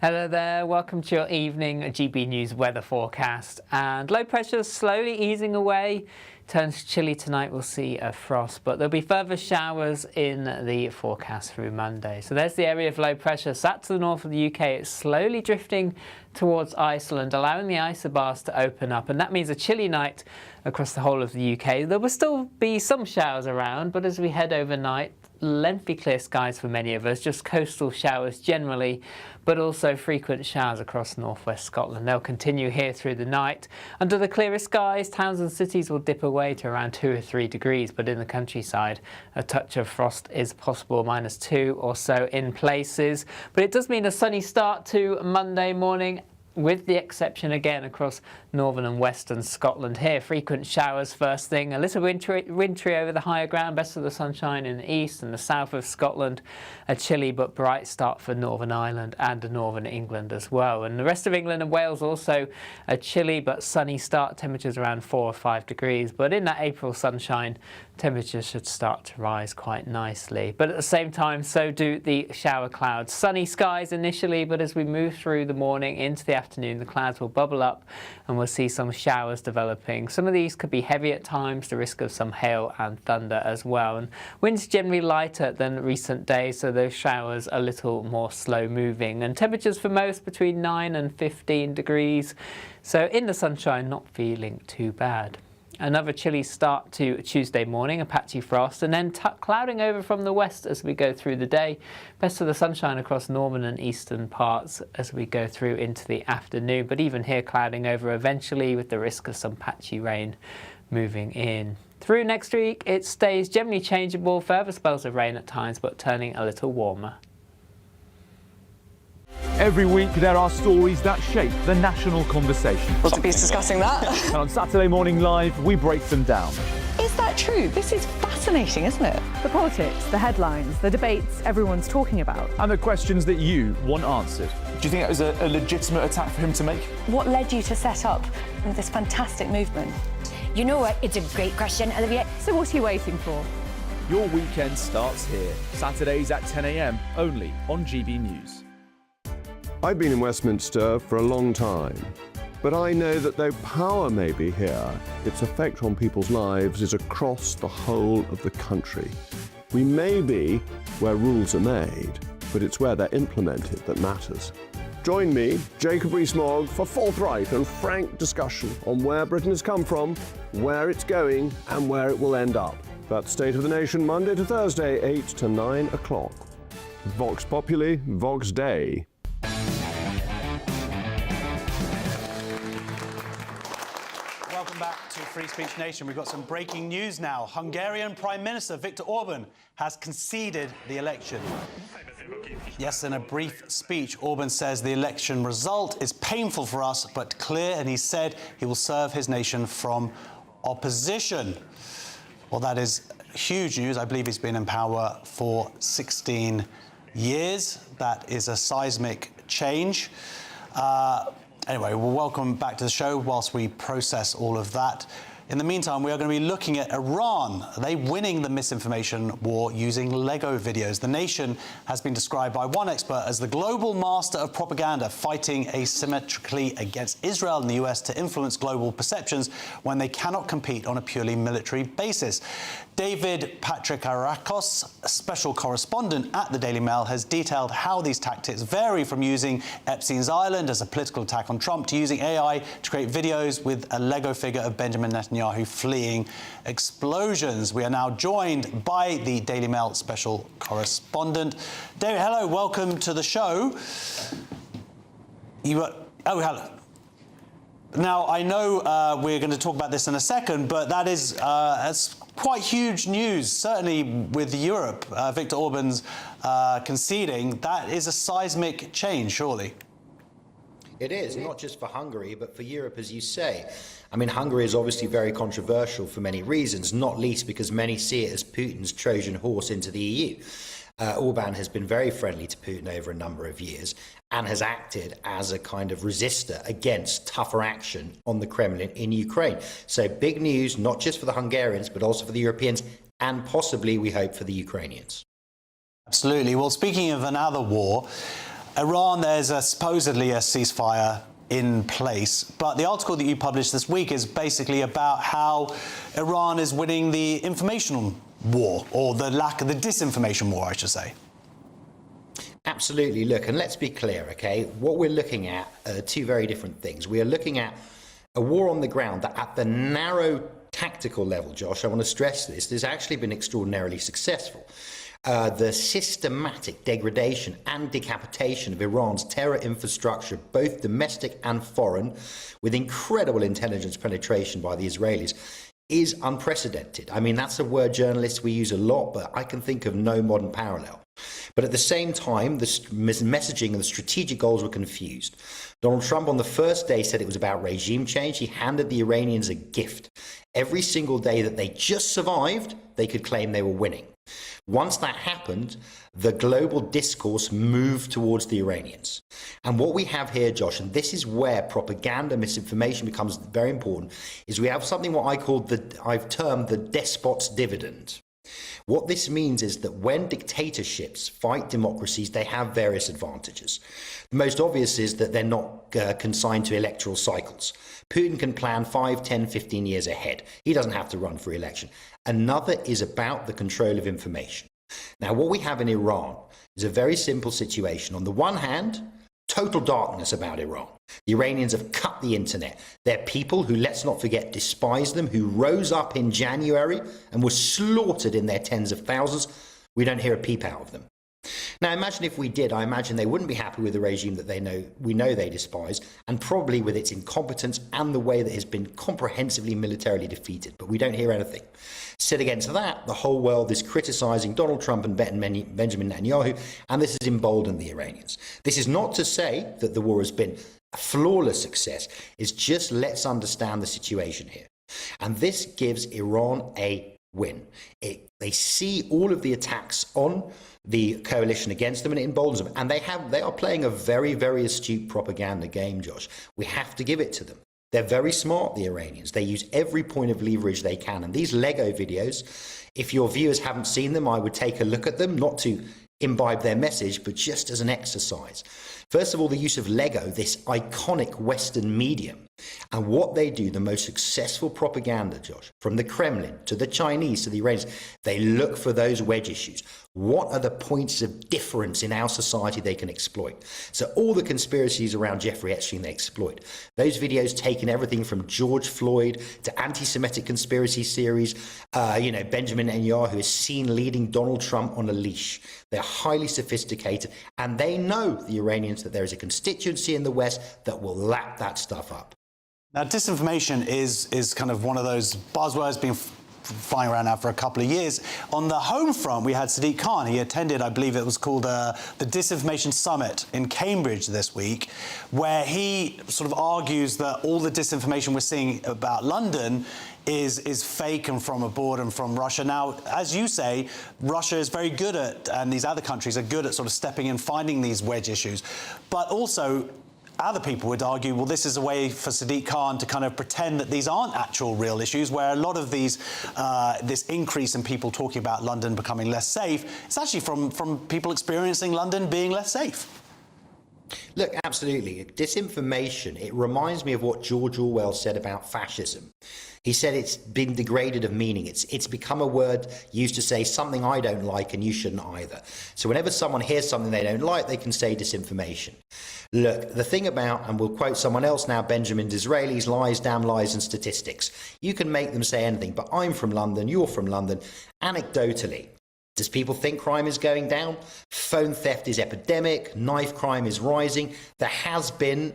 Hello there, welcome to your evening GB News weather forecast. And low pressure is slowly easing away. Turns chilly tonight, we'll see a frost, but there'll be further showers in the forecast through Monday. So there's the area of low pressure. Sat to the north of the UK, it's slowly drifting towards Iceland, allowing the isobars to open up. And that means a chilly night across the whole of the UK. There will still be some showers around, but as we head overnight, lengthy clear skies for many of us, just coastal showers generally, but also frequent showers across northwest Scotland. They'll continue here through the night. Under the clearest skies, towns and cities will dip away to around 2 or 3 degrees, but in the countryside, a touch of frost is possible, -2 or so in places. But it does mean a sunny start to Monday morning, with the exception again across northern and western Scotland here. Frequent showers first thing, a little wintry over the higher ground, best of the sunshine in the east and the south of Scotland. A chilly but bright start for Northern Ireland and northern England as well. And the rest of England and Wales also a chilly but sunny start, temperatures around 4 or 5 degrees. But in that April sunshine, temperatures should start to rise quite nicely. But at the same time, so do the shower clouds. Sunny skies initially, but as we move through the morning into the afternoon, the clouds will bubble up and we'll see some showers developing. Some of these could be heavy at times, the risk of some hail and thunder as well. And winds generally lighter than recent days, so those showers a little more slow moving. And temperatures for most between 9 and 15 degrees. So in the sunshine, not feeling too bad. Another chilly start to Tuesday morning, a patchy frost, and then clouding over from the west as we go through the day. Best of the sunshine across northern and eastern parts as we go through into the afternoon, but even here clouding over eventually with the risk of some patchy rain moving in. Through next week, it stays generally changeable, further spells of rain at times, but turning a little warmer. Every week there are stories that shape the national conversation. We'll be discussing that. And on Saturday Morning Live, we break them down. Is that true? This is fascinating, isn't it? The politics, the headlines, the debates everyone's talking about. And the questions that you want answered. Do you think it was a legitimate attack for him to make? What led you to set up this fantastic movement? You know what? It's a great question, Olivia. So what are you waiting for? Your weekend starts here. Saturdays at 10 a.m, only on GB News. I've been in Westminster for a long time, but I know that though power may be here, its effect on people's lives is across the whole of the country. We may be where rules are made, but it's where they're implemented that matters. Join me, Jacob Rees-Mogg, for forthright and frank discussion on where Britain has come from, where it's going, and where it will end up. That's State of the Nation, Monday to Thursday, 8 to 9 o'clock. Vox Populi, Vox Dei. Welcome back to Free Speech Nation. We've got some breaking news now. Hungarian Prime Minister Viktor Orban has conceded the election. Yes, in a brief speech, Orban says the election result is painful for us, but clear, and he said he will serve his nation from opposition. Well, that is huge news. I believe he's been in power for 16 years. That is a seismic change. Anyway, well, welcome back to the show whilst we process all of that. In the meantime, we are going to be looking at Iran. Are they winning the misinformation war using Lego videos? The nation has been described by one expert as the global master of propaganda, fighting asymmetrically against Israel and the US to influence global perceptions when they cannot compete on a purely military basis. David Patrikarakos, a special correspondent at the Daily Mail, has detailed how these tactics vary from using Epstein's Island as a political attack on Trump to using AI to create videos with a Lego figure of Benjamin Netanyahu fleeing explosions. We are now joined by the Daily Mail special correspondent. David, hello, welcome to the show. Hello. Now, I know we're going to talk about this in a second, but that is that's quite huge news, certainly with Europe. Viktor Orban's conceding. That is a seismic change, surely. It is, not just for Hungary, but for Europe, as you say. I mean, Hungary is obviously very controversial for many reasons, not least because many see it as Putin's Trojan horse into the EU. Orban has been very friendly to Putin over a number of years and has acted as a kind of resistor against tougher action on the Kremlin in Ukraine. So big news, not just for the Hungarians, but also for the Europeans and possibly, we hope, for the Ukrainians. Absolutely. Well, speaking of another war, Iran, there's supposedly a ceasefire in place. But the article that you published this week is basically about how Iran is winning the information war, or the disinformation war, I should say. Absolutely. Look, and let's be clear, okay? What we're looking at are two very different things. We are looking at a war on the ground that at the narrow tactical level, Josh, I want to stress this, has actually been extraordinarily successful. The systematic degradation and decapitation of Iran's terror infrastructure, both domestic and foreign, with incredible intelligence penetration by the Israelis, is unprecedented. I mean, that's a word journalists we use a lot, but I can think of no modern parallel. But at the same time, the messaging and the strategic goals were confused. Donald Trump on the first day said it was about regime change. He handed the Iranians a gift. Every single day that they just survived, they could claim they were winning. Once that happened, the global discourse moved towards the Iranians. And what we have here, Josh, and this is where propaganda, misinformation becomes very important, is we have something what I've termed the despot's dividend. What this means is that when dictatorships fight democracies, they have various advantages. The most obvious is that they're not consigned to electoral cycles. Putin can plan 5, 10, 15 years ahead. He doesn't have to run for election. Another is about the control of information. Now, what we have in Iran is a very simple situation. On the one hand, total darkness about Iran. The Iranians have cut the internet. They're people who, let's not forget, despise them, who rose up in January and were slaughtered in their tens of thousands. We don't hear a peep out of them. Now, imagine if we did, I imagine they wouldn't be happy with the regime that we know they despise, and probably with its incompetence and the way that it has been comprehensively militarily defeated. But we don't hear anything. Set against that, the whole world is criticizing Donald Trump and Benjamin Netanyahu, and this has emboldened the Iranians. This is not to say that the war has been a flawless success. It's just let's understand the situation here. And this gives Iran a win. They see all of the attacks on the coalition against them, and it emboldens them. And they are playing a very, very astute propaganda game, Josh. We have to give it to them. They're very smart, the Iranians. They use every point of leverage they can. And these Lego videos, if your viewers haven't seen them, I would take a look at them, not to imbibe their message, but just as an exercise. First of all, the use of Lego, this iconic Western medium, And what they do, the most successful propaganda, Josh, from the Kremlin to the Chinese to the Iranians, they look for those wedge issues. What are the points of difference in our society they can exploit? So all the conspiracies around Jeffrey Epstein, they exploit. Those videos taking everything from George Floyd to anti-Semitic conspiracy theories. Benjamin Netanyahu is seen leading Donald Trump on a leash. They're highly sophisticated, and they know, the Iranians, that there is a constituency in the West that will lap that stuff up. Now, disinformation is kind of one of those buzzwords being flying around now for a couple of years. On the home front, we had Sadiq Khan. He attended, I believe it was called the Disinformation Summit in Cambridge this week, where he sort of argues that all the disinformation we're seeing about London is fake and from abroad and from Russia. Now, as you say, Russia is very good at, and these other countries are good at sort of stepping in, finding these wedge issues. But also, other people would argue, well, this is a way for Sadiq Khan to kind of pretend that these aren't actual real issues, where a lot of these, this increase in people talking about London becoming less safe, it's actually from people experiencing London being less safe. Look, absolutely. Disinformation, it reminds me of what George Orwell said about fascism. He said it's been degraded of meaning. It's become a word used to say something I don't like and you shouldn't either. So whenever someone hears something they don't like, they can say disinformation. Look, the thing about, and we'll quote someone else now, Benjamin Disraeli's lies, damn lies and statistics. You can make them say anything, but I'm from London, you're from London. Anecdotally, does people think crime is going down? Phone theft is epidemic, knife crime is rising. There has been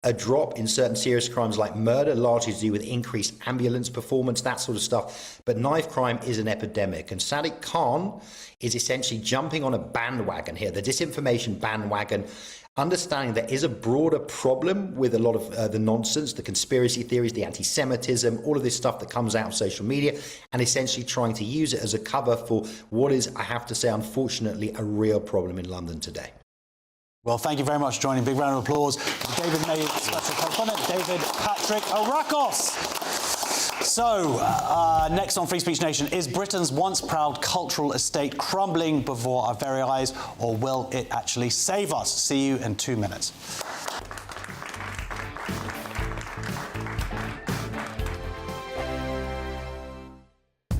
a drop in certain serious crimes like murder, largely to do with increased ambulance performance, that sort of stuff. But knife crime is an epidemic. And Sadiq Khan is essentially jumping on a bandwagon here, the disinformation bandwagon, understanding there is a broader problem with a lot of the nonsense, the conspiracy theories, the anti-Semitism, all of this stuff that comes out of social media, and essentially trying to use it as a cover for what is, I have to say, unfortunately, a real problem in London today. Well, thank you very much for joining. Big round of applause for David May, special correspondent, David Patrikarakos. So, next on Free Speech Nation, is Britain's once proud cultural estate crumbling before our very eyes, or will it actually save us? See you in 2 minutes.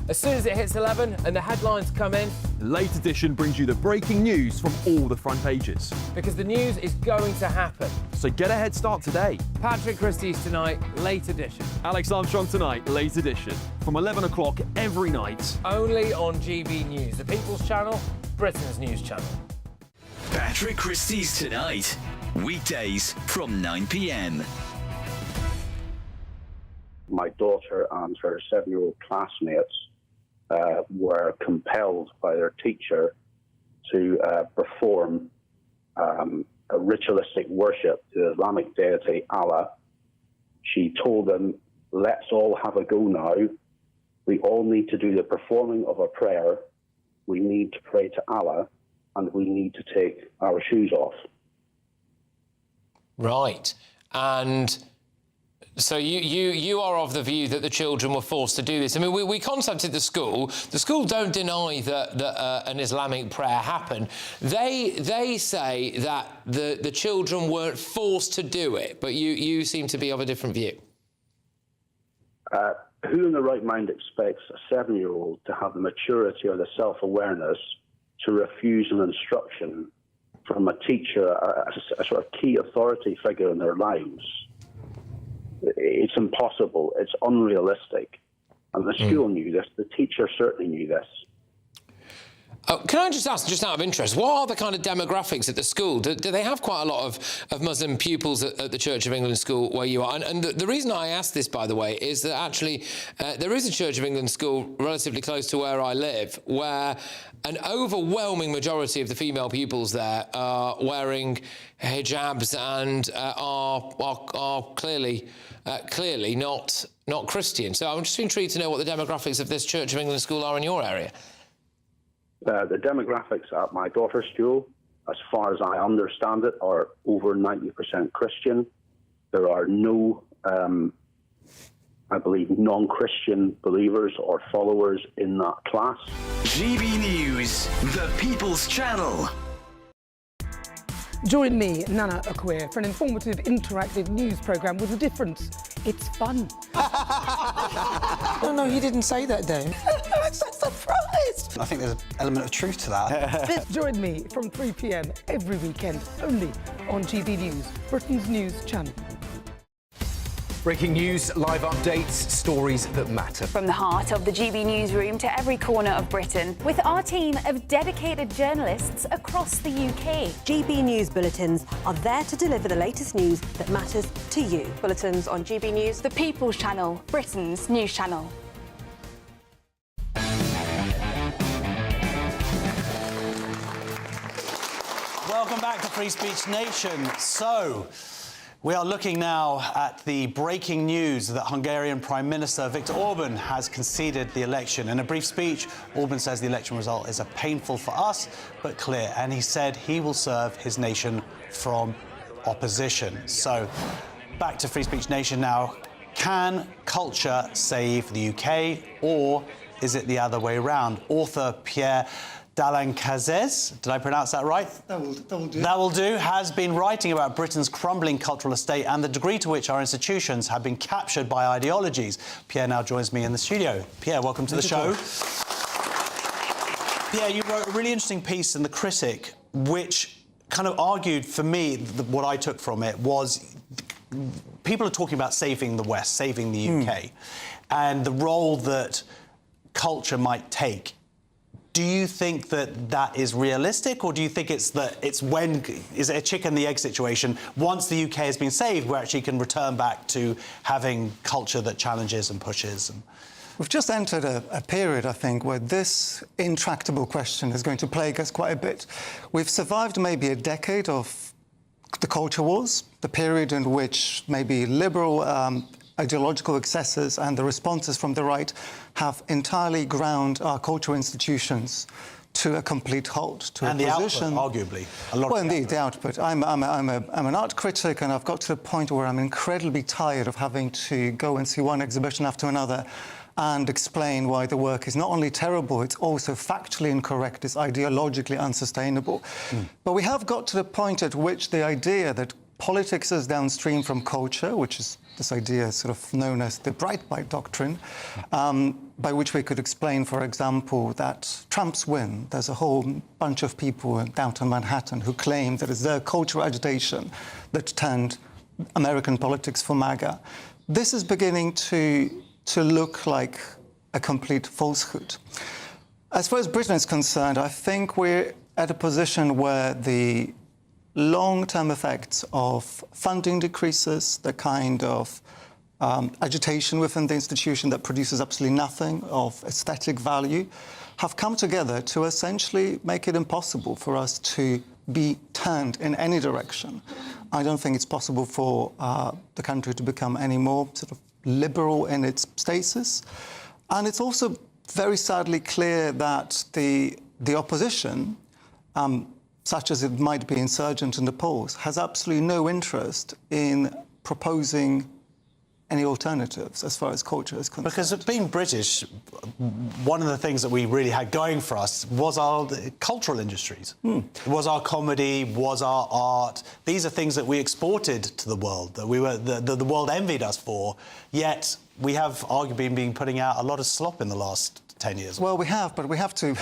As soon as it hits 11 and the headlines come in, The Late Edition brings you the breaking news from all the front pages. because the news is going to happen. So get a head start today. Patrick Christie's tonight, Late Edition. Alex Armstrong tonight, Late Edition. From 11 o'clock every night. Only on GB News, the People's Channel, Britain's news channel. Patrick Christie's Tonight. Weekdays from 9 p.m. My daughter and her 7-year-old classmates were compelled by their teacher to perform a ritualistic worship to the Islamic deity Allah. She told them, let's all have a go now. We all need to do the performing of a prayer. We need to pray to Allah, and we need to take our shoes off. Right. And so you are of the view that the children were forced to do this. I mean, we contacted the school. The school don't deny that an Islamic prayer happened. They say that the children weren't forced to do it, but you seem to be of a different view. Who in the right mind expects a 7-year-old to have the maturity or the self-awareness to refuse an instruction from a teacher, a sort of key authority figure in their lives? It's impossible. It's unrealistic. And the school knew this. The teacher certainly knew this. Can I just ask, just out of interest, what are the kind of demographics at the school? Do they have quite a lot of Muslim pupils at the Church of England school where you are? And the reason I ask this, by the way, is that actually there is a Church of England school relatively close to where I live, where an overwhelming majority of the female pupils there are wearing hijabs and are clearly not Christian. So I'm just intrigued to know what the demographics of this Church of England school are in your area. The demographics at my daughter's school, as far as I understand it, are over 90% Christian. There are no, I believe, non-Christian believers or followers in that class. GB News, the People's Channel. Join me, Nana Akwe, for an informative, interactive news programme with a difference. It's fun. No, he didn't say that, Dave. I'm so surprised. I think there's an element of truth to that. Join me from 3 p.m. every weekend, only on GB News, Britain's news channel. Breaking news, live updates, stories that matter. From the heart of the GB newsroom to every corner of Britain, with our team of dedicated journalists across the UK. GB News bulletins are there to deliver the latest news that matters to you. Bulletins on GB News, the People's Channel, Britain's news channel. Welcome back to Free Speech Nation. So, we are looking now at the breaking news that Hungarian Prime Minister Viktor Orban has conceded the election. In a brief speech, Orban says the election result is painful for us, but clear. And he said he will serve his nation from opposition. So, back to Free Speech Nation now. Can culture save the UK, or is it the other way around? Author Pierre Dalancazes, did I pronounce that right? That will do. That will do, has been writing about Britain's crumbling cultural estate and the degree to which our institutions have been captured by ideologies. Pierre now joins me in the studio. Pierre, welcome to the show. Pierre, you wrote a really interesting piece in The Critic, which kind of argued for me, what I took from it was people are talking about saving the West, saving the UK, and the role that culture might take. Do you think that that is realistic, or do you think is it a chicken and the egg situation? Once the UK has been saved, we actually can return back to having culture that challenges and pushes? We've just entered a period, I think, where this intractable question is going to plague us quite a bit. We've survived maybe a decade of the culture wars, the period in which maybe liberal ideological excesses and the responses from the right have entirely ground our cultural institutions to a complete halt, to and a the position. Output, arguably. Well, indeed, the output. I'm an art critic, and I've got to the point where I'm incredibly tired of having to go and see one exhibition after another and explain why the work is not only terrible, it's also factually incorrect, it's ideologically unsustainable. But we have got to the point at which the idea that politics is downstream from culture, which is this idea sort of known as the Breitbart doctrine, by which we could explain, for example, that Trump's win. There's a whole bunch of people in downtown Manhattan who claim that it's their cultural agitation that turned American politics for MAGA. This is beginning to look like a complete falsehood. As far as Britain is concerned, I think we're at a position where the long-term effects of funding decreases, the kind of agitation within the institution that produces absolutely nothing of aesthetic value, have come together to essentially make it impossible for us to be turned in any direction. I don't think it's possible for the country to become any more sort of liberal in its stasis. And it's also very sadly clear that the opposition, such as it might be insurgent in the polls, has absolutely no interest in proposing any alternatives as far as culture is concerned. Because being British, one of the things that we really had going for us was our cultural industries. Was our comedy, was our art. These are things that we exported to the world, that the world envied us for, yet we have arguably been putting out a lot of slop in the last 10 years. Well, we have, but we have to,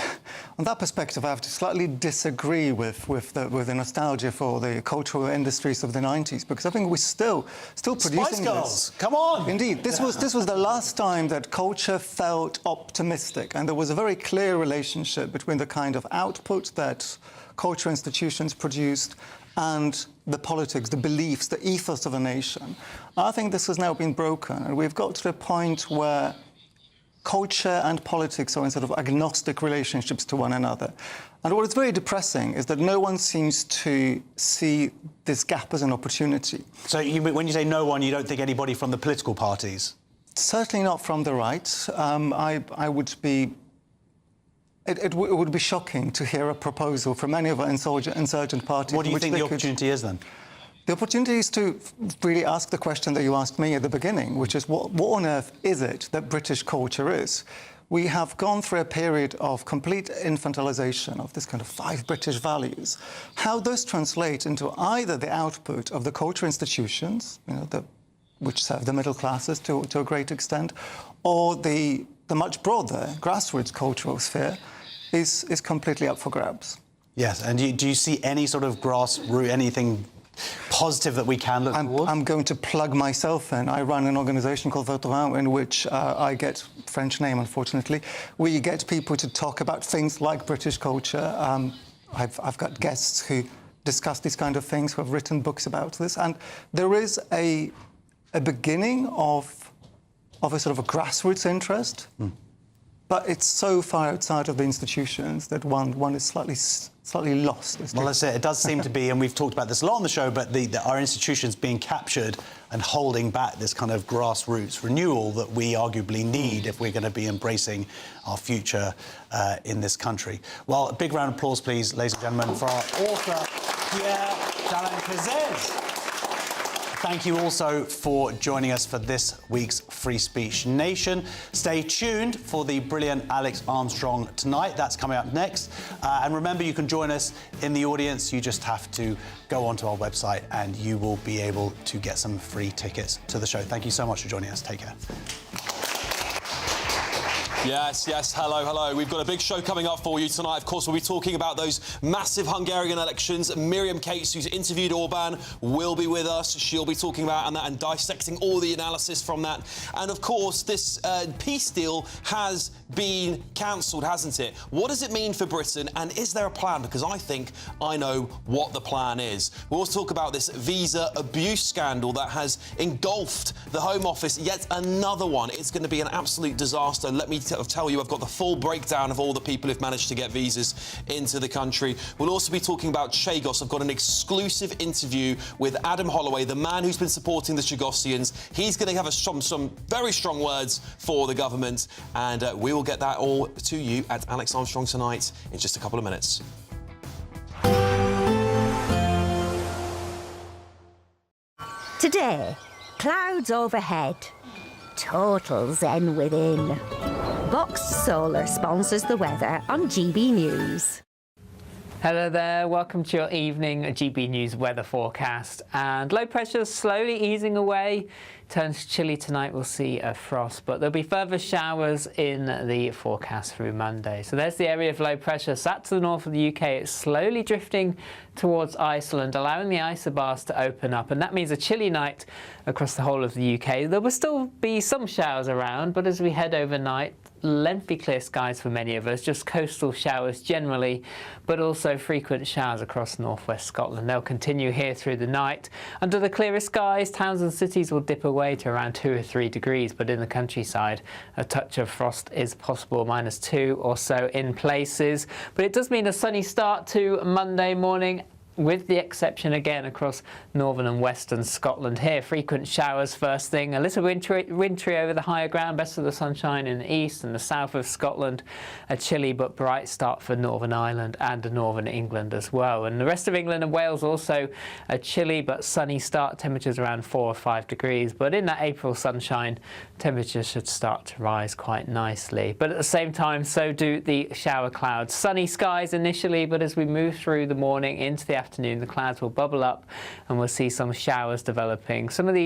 on that perspective, I have to slightly disagree with the nostalgia for the cultural industries of the 90s, because I think we're still producing Spice Girls, this. come on! Indeed, this was the last time that culture felt optimistic, and there was a very clear relationship between the kind of output that cultural institutions produced and the politics, the beliefs, the ethos of a nation. I think this has now been broken, and we've got to the point where culture and politics are in sort of agnostic relationships to one another. And what is very depressing is that no one seems to see this gap as an opportunity. So when you say no one, you don't think anybody from the political parties? Certainly not from the right. I would be... It would be shocking to hear a proposal from any of our insurgent parties. What do you think the opportunity is then? The opportunity is to really ask the question that you asked me at the beginning, which is what on earth is it that British culture is? we have gone through a period of complete infantilization of this kind of 5 British values. How those translate into either the output of the culture institutions, which serve the middle classes to a great extent, or the much broader grassroots cultural sphere is completely up for grabs. Yes, and do you see any sort of grassroots, anything positive that we can look towards? I'm going to plug myself in. I run an organisation called Votorin, in which I get, French name unfortunately, we get people to talk about things like British culture. I've got guests who discuss these kind of things, who have written books about this, and there is a beginning of a sort of a grassroots interest, but it's so far outside of the institutions that one is slightly lost. Well, that's it. It does seem to be, and we've talked about this a lot on the show, but our institutions being captured and holding back this kind of grassroots renewal that we arguably need if we're going to be embracing our future in this country. Well, a big round of applause, please, ladies and gentlemen, for our author, Pierre. Thank you also for joining us for this week's Free Speech Nation. Stay tuned for the brilliant Alex Armstrong tonight. That's coming up next. And remember, you can join us in the audience. You just have to go onto our website and you will be able to get some free tickets to the show. Thank you so much for joining us. Take care. Yes, hello. We've got a big show coming up for you tonight. Of course, we'll be talking about those massive Hungarian elections. Miriam Cates, who's interviewed Orban, will be with us. She'll be talking about that and dissecting all the analysis from that. And of course, this peace deal has been cancelled, hasn't it? What does it mean for Britain, and is there a plan? Because I think I know what the plan is. We'll also talk about this visa abuse scandal that has engulfed the Home Office, yet another one. It's going to be an absolute disaster. Let me tell you, I've got the full breakdown of all the people who've managed to get visas into the country. We'll also be talking about Chagos. I've got an exclusive interview with Adam Holloway, the man who's been supporting the Chagossians. He's going to have some very strong words for the government, and we will get that all to you at Alex Armstrong tonight in just a couple of minutes. Today, clouds overhead, total zen within. Vox Solar sponsors the weather on GB News. Hello there, welcome to your evening GB News weather forecast. And low pressure slowly easing away. Turns chilly tonight, we'll see a frost, but there'll be further showers in the forecast through Monday. So there's the area of low pressure. Sat to the north of the UK, it's slowly drifting towards Iceland, allowing the isobars to open up, and that means a chilly night across the whole of the UK. There will still be some showers around, but as we head overnight, lengthy clear skies for many of us, just coastal showers generally, but also frequent showers across northwest Scotland. They'll continue here through the night. Under the clearest skies, towns and cities will dip away to around 2 or 3 degrees, but in the countryside, a touch of frost is possible, -2 or so in places. But it does mean a sunny start to Monday morning, with the exception again across northern and western Scotland here. Frequent showers first thing, a little wintry over the higher ground, best of the sunshine in the east and the south of Scotland. A chilly but bright start for Northern Ireland and northern England as well. And the rest of England and Wales also a chilly but sunny start, temperatures around 4 or 5 degrees. But in that April sunshine, temperatures should start to rise quite nicely. But at the same time, so do the shower clouds. Sunny skies initially, but as we move through the morning into the afternoon, the clouds will bubble up and we'll see some showers developing. Some of the